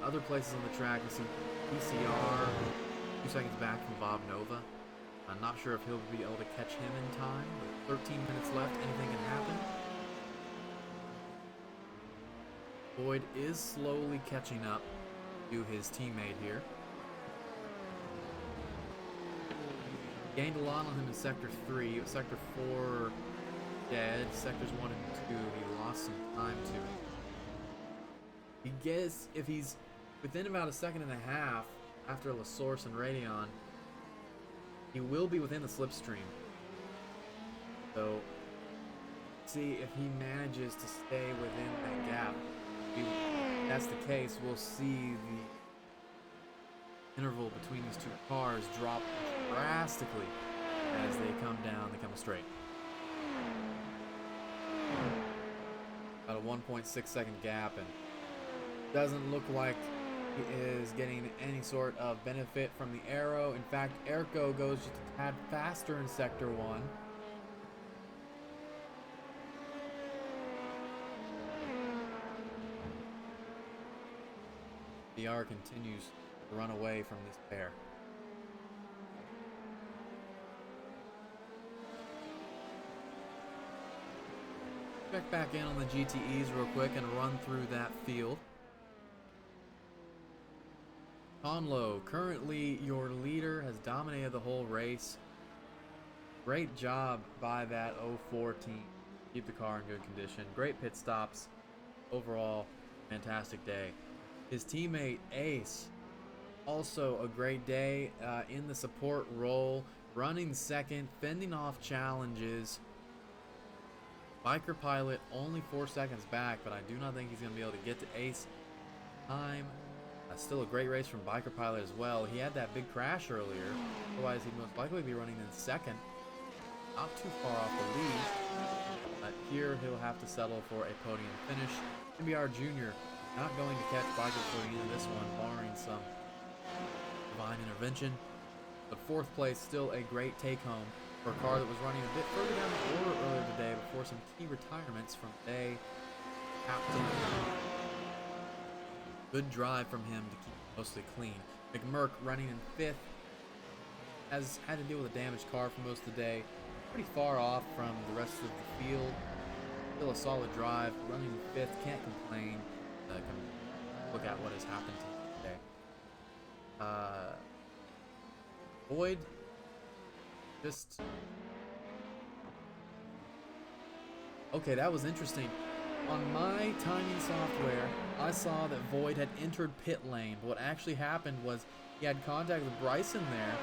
Other places on the track, you see PCR 2 seconds back from Bob Nova. I'm not sure if he'll be able to catch him in time. With 13 minutes left, anything can happen. Boyd is slowly catching up to his teammate here. Gained a lot on him in Sector 3. Sector 4 dead. Sectors 1 and 2 he lost some time to. He gets, if he's within about a second and a half after La Source and Radeon, he will be within the slipstream. So, see if he manages to stay within that gap. If that's the case, we'll see the interval between these two cars drop drastically as they come down, they come straight. About a 1.6 second gap, and doesn't look like he is getting any sort of benefit from the arrow. In fact, Erko goes just a tad faster in Sector 1. BR continues to run away from this pair. Check back in on the GTEs real quick and run through that field. Conlo, currently your leader, has dominated the whole race. Great job by that 04 team. Keep the car in good condition. Great pit stops. Overall, fantastic day. His teammate Ace, also a great day in the support role, running second, fending off challenges. Biker Pilot only 4 seconds back, but I do not think he's going to be able to get to Ace time. Still a great race from Biker Pilot as well. He had that big crash earlier, otherwise he'd most likely be running in second. Not too far off the lead, but here he'll have to settle for a podium finish. MBR Jr. not going to catch Biker for the end of this one, barring some divine intervention. But 4th place, still a great take home for a car that was running a bit further down the order earlier today before some key retirements from today. Captain, good drive from him to keep it mostly clean. McMurk running in 5th, has had to deal with a damaged car for most of the day. Pretty far off from the rest of the field. Still a solid drive, running in 5th, can't complain. Can look at what has happened today. Boyd, just... Okay, that was interesting. On my timing software, I saw that Void had entered pit lane, but what actually happened was he had contact with Bryson there,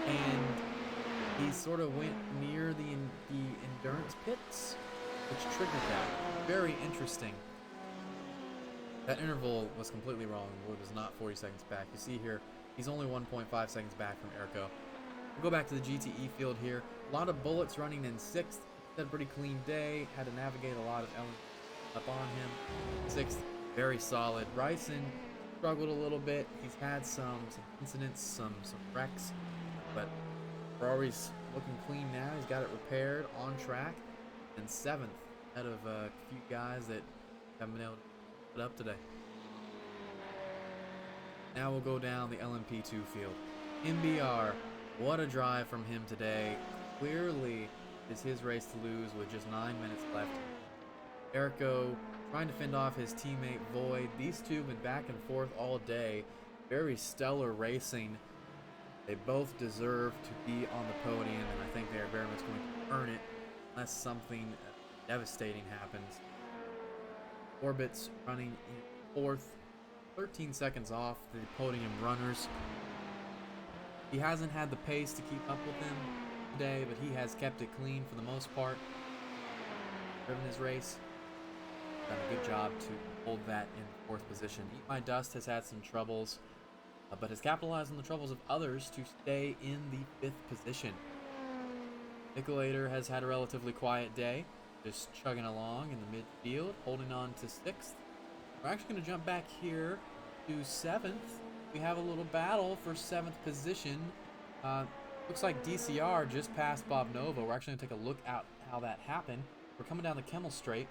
and he sort of went near the endurance pits, which triggered that. Very interesting. That interval was completely wrong. Wood was not 40 seconds back. You see here, he's only 1.5 seconds back from Erko. We'll go back to the GTE field here. A lot of bullets running in 6th. Had a pretty clean day. Had to navigate a lot of elements up on him. 6th, very solid. Bryson struggled a little bit. He's had some incidents, some wrecks, but Ferrari's looking clean now. He's got it repaired, on track, and 7th, ahead of a few guys that haven't been able to put it up today. Now we'll go down the LMP2 field. MBR, what a drive from him today. Clearly is his race to lose with just 9 minutes left. Erko trying to fend off his teammate Void. These two have been back and forth all day. Very stellar racing. They both deserve to be on the podium, and I think they're very much going to earn it unless something devastating happens. Orbit's running in 4th, 13 seconds off the podium runners. He hasn't had the pace to keep up with them today, but he has kept it clean for the most part. Driven his race. Done a good job to hold that in 4th position. Eat My Dust has had some troubles, but has capitalized on the troubles of others to stay in the 5th position. Nicolator has had a relatively quiet day, just chugging along in the midfield, holding on to 6th. We're actually going to jump back here to 7th. We have a little battle for 7th position. Looks like DCR just passed Bob Nova. We're actually going to take a look at how that happened. We're coming down the Kemmel Straight.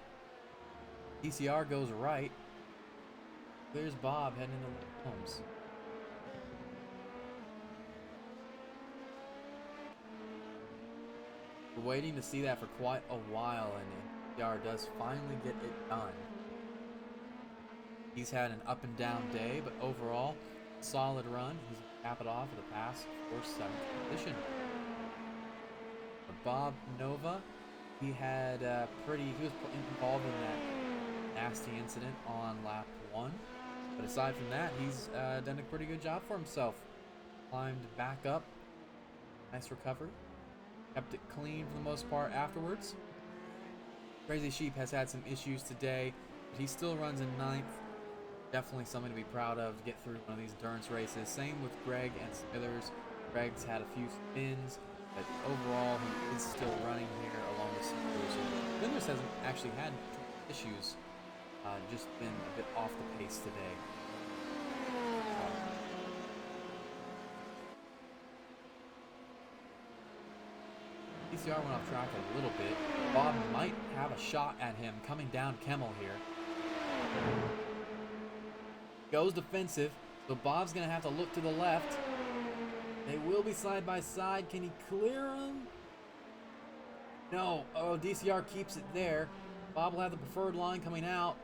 DCR goes right. There's Bob heading into Holmes. We're waiting to see that for quite a while, and DCR does finally get it done. He's had an up and down day, but overall, solid run. He's going to cap it off with a pass for 7th position. For Bob Nova, he was involved in that nasty incident on lap 1. But aside from that, he's done a pretty good job for himself. Climbed back up. Nice recovery. Kept it clean for the most part afterwards. Crazy Sheep has had some issues today, but he still runs in 9th. Definitely something to be proud of to get through one of these endurance races. Same with Greg and Smithers. Greg's had a few spins, but overall he is still running here along with Smithers. Smithers hasn't actually had issues, just been a bit off the pace today. DCR went off track a little bit. Bob might have a shot at him coming down Kemmel here. Goes defensive, so Bob's going to have to look to the left. They will be side by side. Can he clear him? No. Oh, DCR keeps it there. Bob will have the preferred line coming out,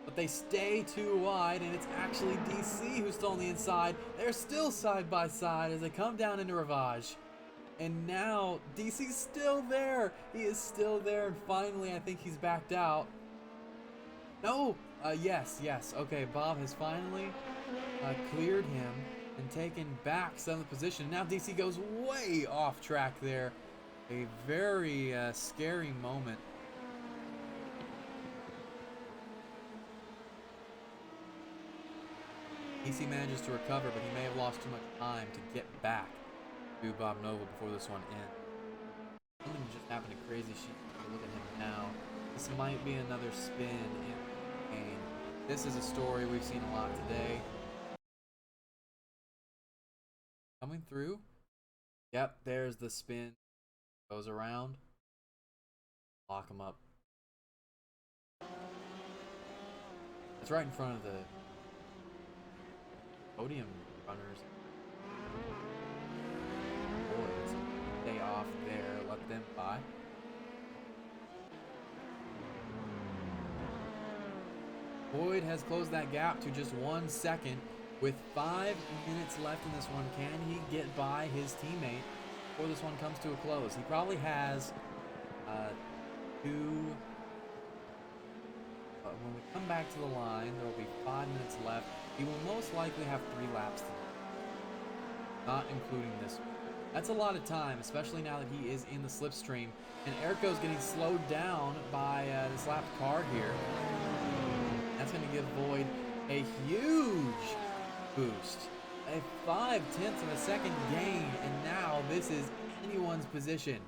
but they stay too wide, and it's actually DC who's still on the inside. They're still side by side as they come down into Rivage. And now DC's still there. He is still there, and finally I think he's backed out. No! Yes. Okay, Bob has finally cleared him and taken back 7th position. Now DC goes way off track there. A very scary moment. DC manages to recover, but he may have lost too much time to get back to Bob Nova before this one ends. Something just happened to Crazy Sheep. Look at him now. This might be another spin in the game. This is a story we've seen a lot today. Coming through. Yep, there's the spin. Goes around. Lock him up. It's right in front of the podium runners. Boys, stay off there. Let them by. Boyd has closed that gap to just 1 second. With 5 minutes left in this one, can he get by his teammate before this one comes to a close? He probably has two. When we come back to the line, there will be 5 minutes left. He will most likely have 3 laps to do, not including this one. That's a lot of time, especially now that he is in the slipstream. And Eriko's getting slowed down by this lapped car here. That's going to give Void a huge boost. A 0.5 of a second gain, and now this is anyone's position.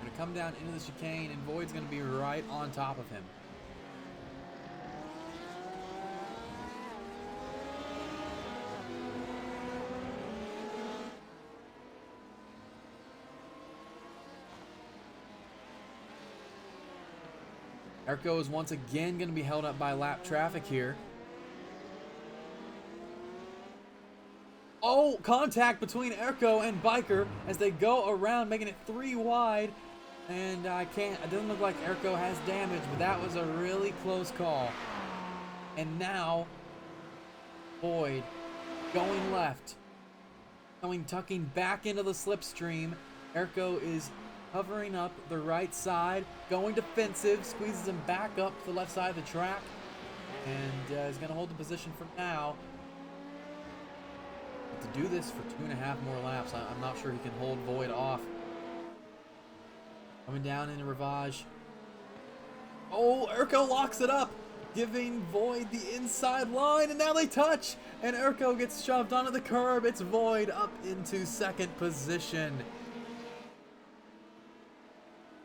Going to come down into the chicane, and Void's going to be right on top of him. Eriko is once again going to be held up by lap traffic here. Oh, contact between Eriko and Biker as they go around, making it 3 wide. And it doesn't look like Eriko has damage, but that was a really close call. And now, Void going left, tucking back into the slipstream. Eriko is hovering up the right side, going defensive, squeezes him back up to the left side of the track, and is going to hold the position for now. But to do this for 2.5 more laps, I'm not sure he can hold Void off. Coming down into Rivage. Oh, Eriko locks it up, giving Void the inside line, and now they touch, and Eriko gets shoved onto the curb. It's Void up into second position.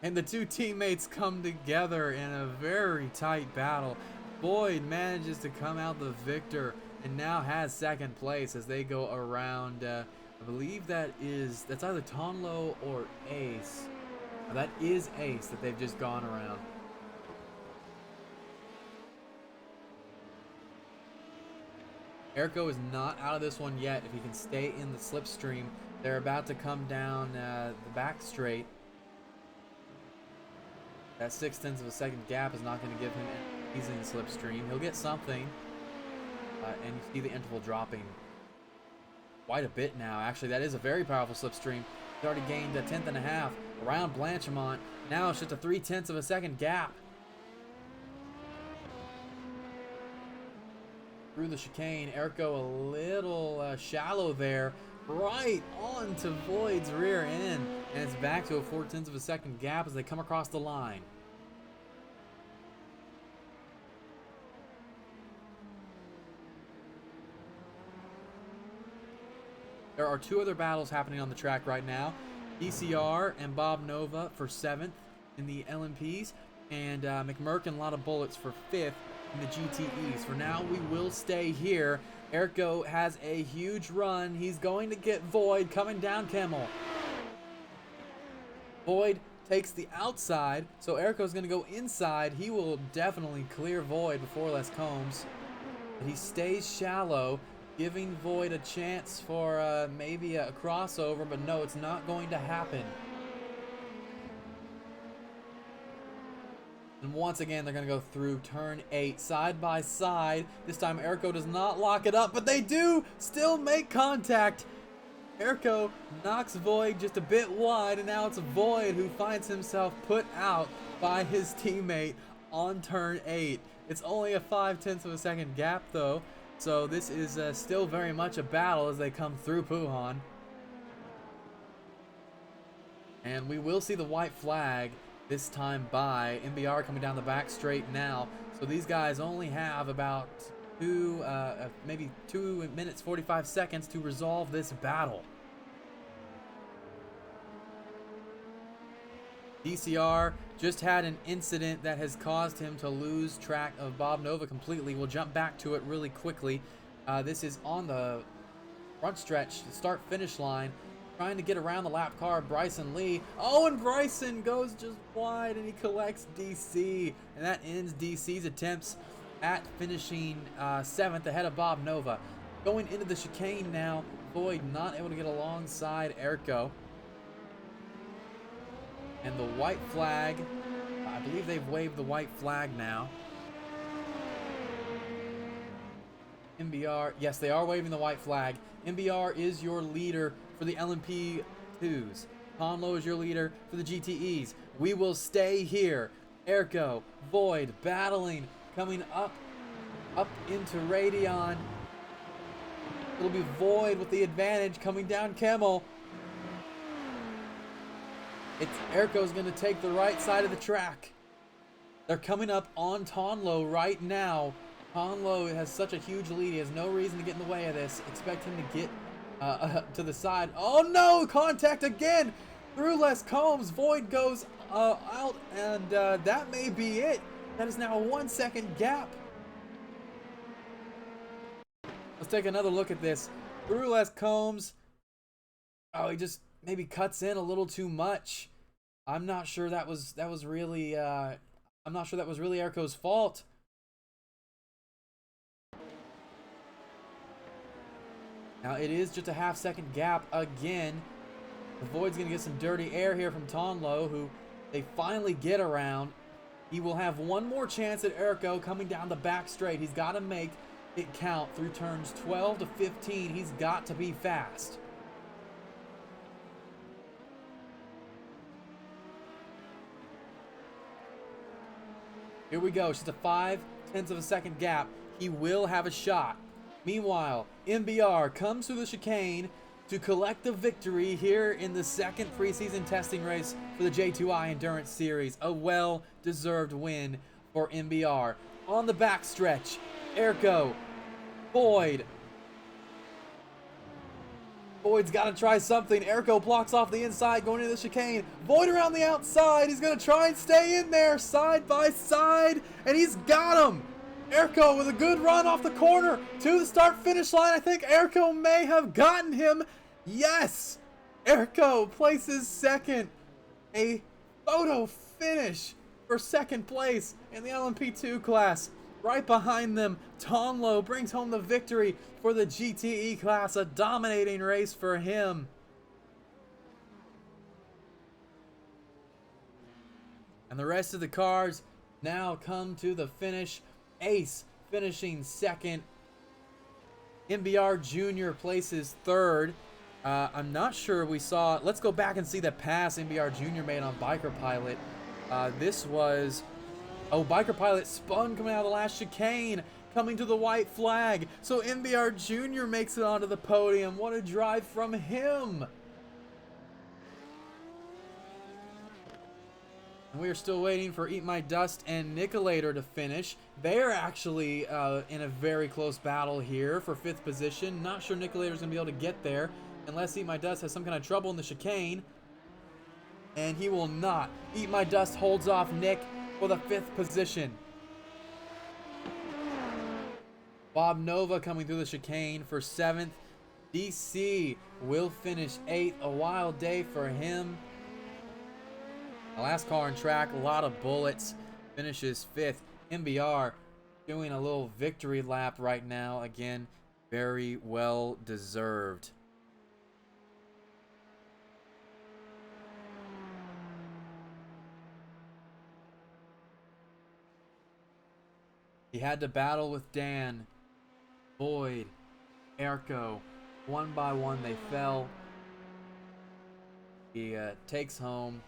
And the two teammates come together in a very tight battle. Void manages to come out the victor and now has second place as they go around. I believe that's either Tonlo or Ace. That is Ace that they've just gone around. Eriko is not out of this one yet. If he can stay in the slipstream, they're about to come down the back straight. That 0.6 of a second gap is not going to give him any. He's in the slipstream. He'll get something. And you see the interval dropping quite a bit now. Actually, that is a very powerful slipstream. He's already gained a 1/10.5 around Blanchimont. Now it's just a 0.3 of a second gap. Through the chicane, Eriko a little shallow there. Right onto Void's rear end. And it's back to a 0.4 of a second gap as they come across the line. There are 2 other battles happening on the track right now. ECR and Bob Nova for 7th in the LMPs. And McMurkin and a lot of bullets for 5th in the GTEs. For now, we will stay here. Eriko has a huge run. He's going to get Void coming down Kemmel. Void takes the outside, so Eriko's going to go inside. He will definitely clear Void before Les Combs. But he stays shallow, giving Void a chance for maybe a crossover, but no, it's not going to happen. And once again, they're going to go through turn 8, side by side. This time, Eriko does not lock it up, but they do still make contact. Eriko knocks Void just a bit wide, and now it's Void who finds himself put out by his teammate on turn 8. It's only a 0.5 of a second gap, though, so this is still very much a battle as they come through Puhan. And we will see the white flag this time by MBR coming down the back straight now. So these guys only have about maybe 2 minutes 45 seconds to resolve this battle. DCR just had an incident that has caused him to lose track of Bob Nova completely. We'll jump back to it really quickly. This is on the front stretch, the start finish line, trying to get around the lap car of Bryson Lee. Oh, and Bryson goes just wide and he collects DC, and that ends DC's attempts at finishing 7th ahead of Bob Nova. Going into the chicane now, Boyd not able to get alongside Erko. And the white flag, I believe they've waved the white flag now. MBR, yes, they are waving the white flag. MBR is your leader for the LMP2s. Conlo is your leader for the GTEs. We will stay here. Erko, Void, battling, coming up into Radeon. It'll be Void with the advantage coming down Kemmel. Erko's going to take the right side of the track. They're coming up on Tonlo right now. Tonlo has such a huge lead. He has no reason to get in the way of this. Expect him to get to the side. Oh no! Contact again through Les Combs. Void goes out, and that may be it. That is now a 1 second gap. Let's take another look at this. Through Les Combs. Oh, he just maybe cuts in a little too much. I'm not sure that was really I'm not sure that was really Erko's fault. Now it is just a half-second gap again. The Void's gonna get some dirty air here from Tonlo, who they finally get around. He will have one more chance at Erko coming down the back straight. He's got to make it count through turns 12 to 15. He's got to be fast. Here we go. Just a 0.5 of a second gap. He will have a shot. Meanwhile, MBR comes through the chicane to collect the victory here in the second preseason testing race for the J2i Endurance Series. A well-deserved win for MBR. On the backstretch, Erko, Boyd. Boyd's got to try something. Erko blocks off the inside going into the chicane. Boyd around the outside. He's going to try and stay in there side by side, and he's got him. Erko with a good run off the corner to the start-finish line. I think Erko may have gotten him. Yes! Erko places second. A photo finish for second place in the LMP2 class. Right behind them, Tonlo brings home the victory for the GTE class. A dominating race for him. And the rest of the cars now come to the finish. Ace finishing second. MBR Jr. places third. I'm not sure we saw. Let's go back and see the pass MBR Jr. made on Biker Pilot. This was. Oh, Biker Pilot spun coming out of the last chicane, coming to the white flag. So MBR Jr. makes it onto the podium. What a drive from him. And we are still waiting for Eat My Dust and Nicolator to finish. They're actually in a very close battle here for 5th position. Not sure Nicolator's going to be able to get there unless Eat My Dust has some kind of trouble in the chicane. And he will not. Eat My Dust holds off Nick for the 5th position. Bob Nova coming through the chicane for 7th. DC will finish 8th. A wild day for him. The last car on track, a lot of bullets, finishes 5th. MBR doing a little victory lap right now. Again, very well deserved. He had to battle with Dan, Boyd, Erko. One by one they fell. He takes home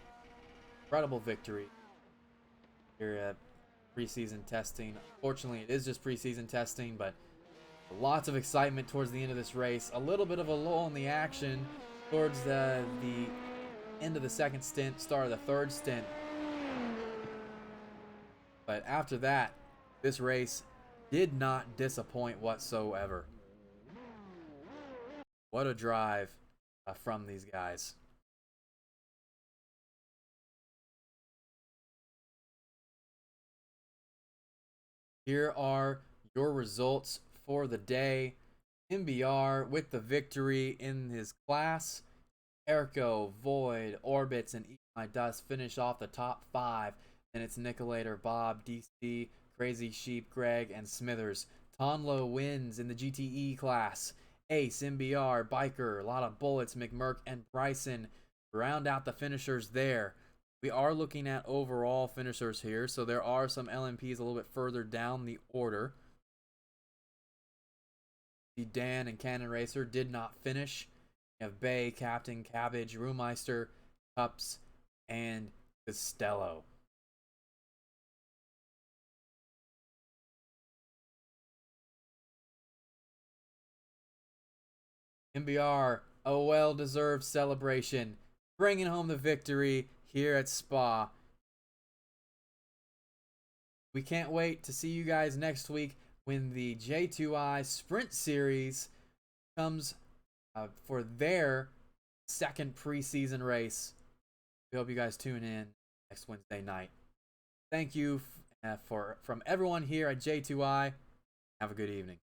incredible victory here at preseason testing. Unfortunately, it is just preseason testing, but lots of excitement towards the end of this race. A little bit of a lull in the action towards the end of the second stint, start of the third stint. But after that, this race did not disappoint whatsoever. What a drive from these guys. Here are your results for the day. MBR with the victory in his class. Erco, Void, Orbits, and Eat My Dust finish off the top 5. And it's Nicolator, Bob, DC, Crazy Sheep, Greg, and Smithers. Tonlo wins in the GTE class. Ace, MBR, Biker, a lot of bullets, McMurk, and Bryson round out the finishers there. We are looking at overall finishers here, so there are some LMPs a little bit further down the order. Dan and Cannon Racer did not finish. You have Bay, Captain, Cabbage, Roomeister, Cups, and Costello. MBR, a well-deserved celebration, bringing home the victory here at Spa. We can't wait to see you guys next week when the J2i Sprint Series comes for their second preseason race. We hope you guys tune in next Wednesday night. Thank you from everyone here at J2i. Have a good evening.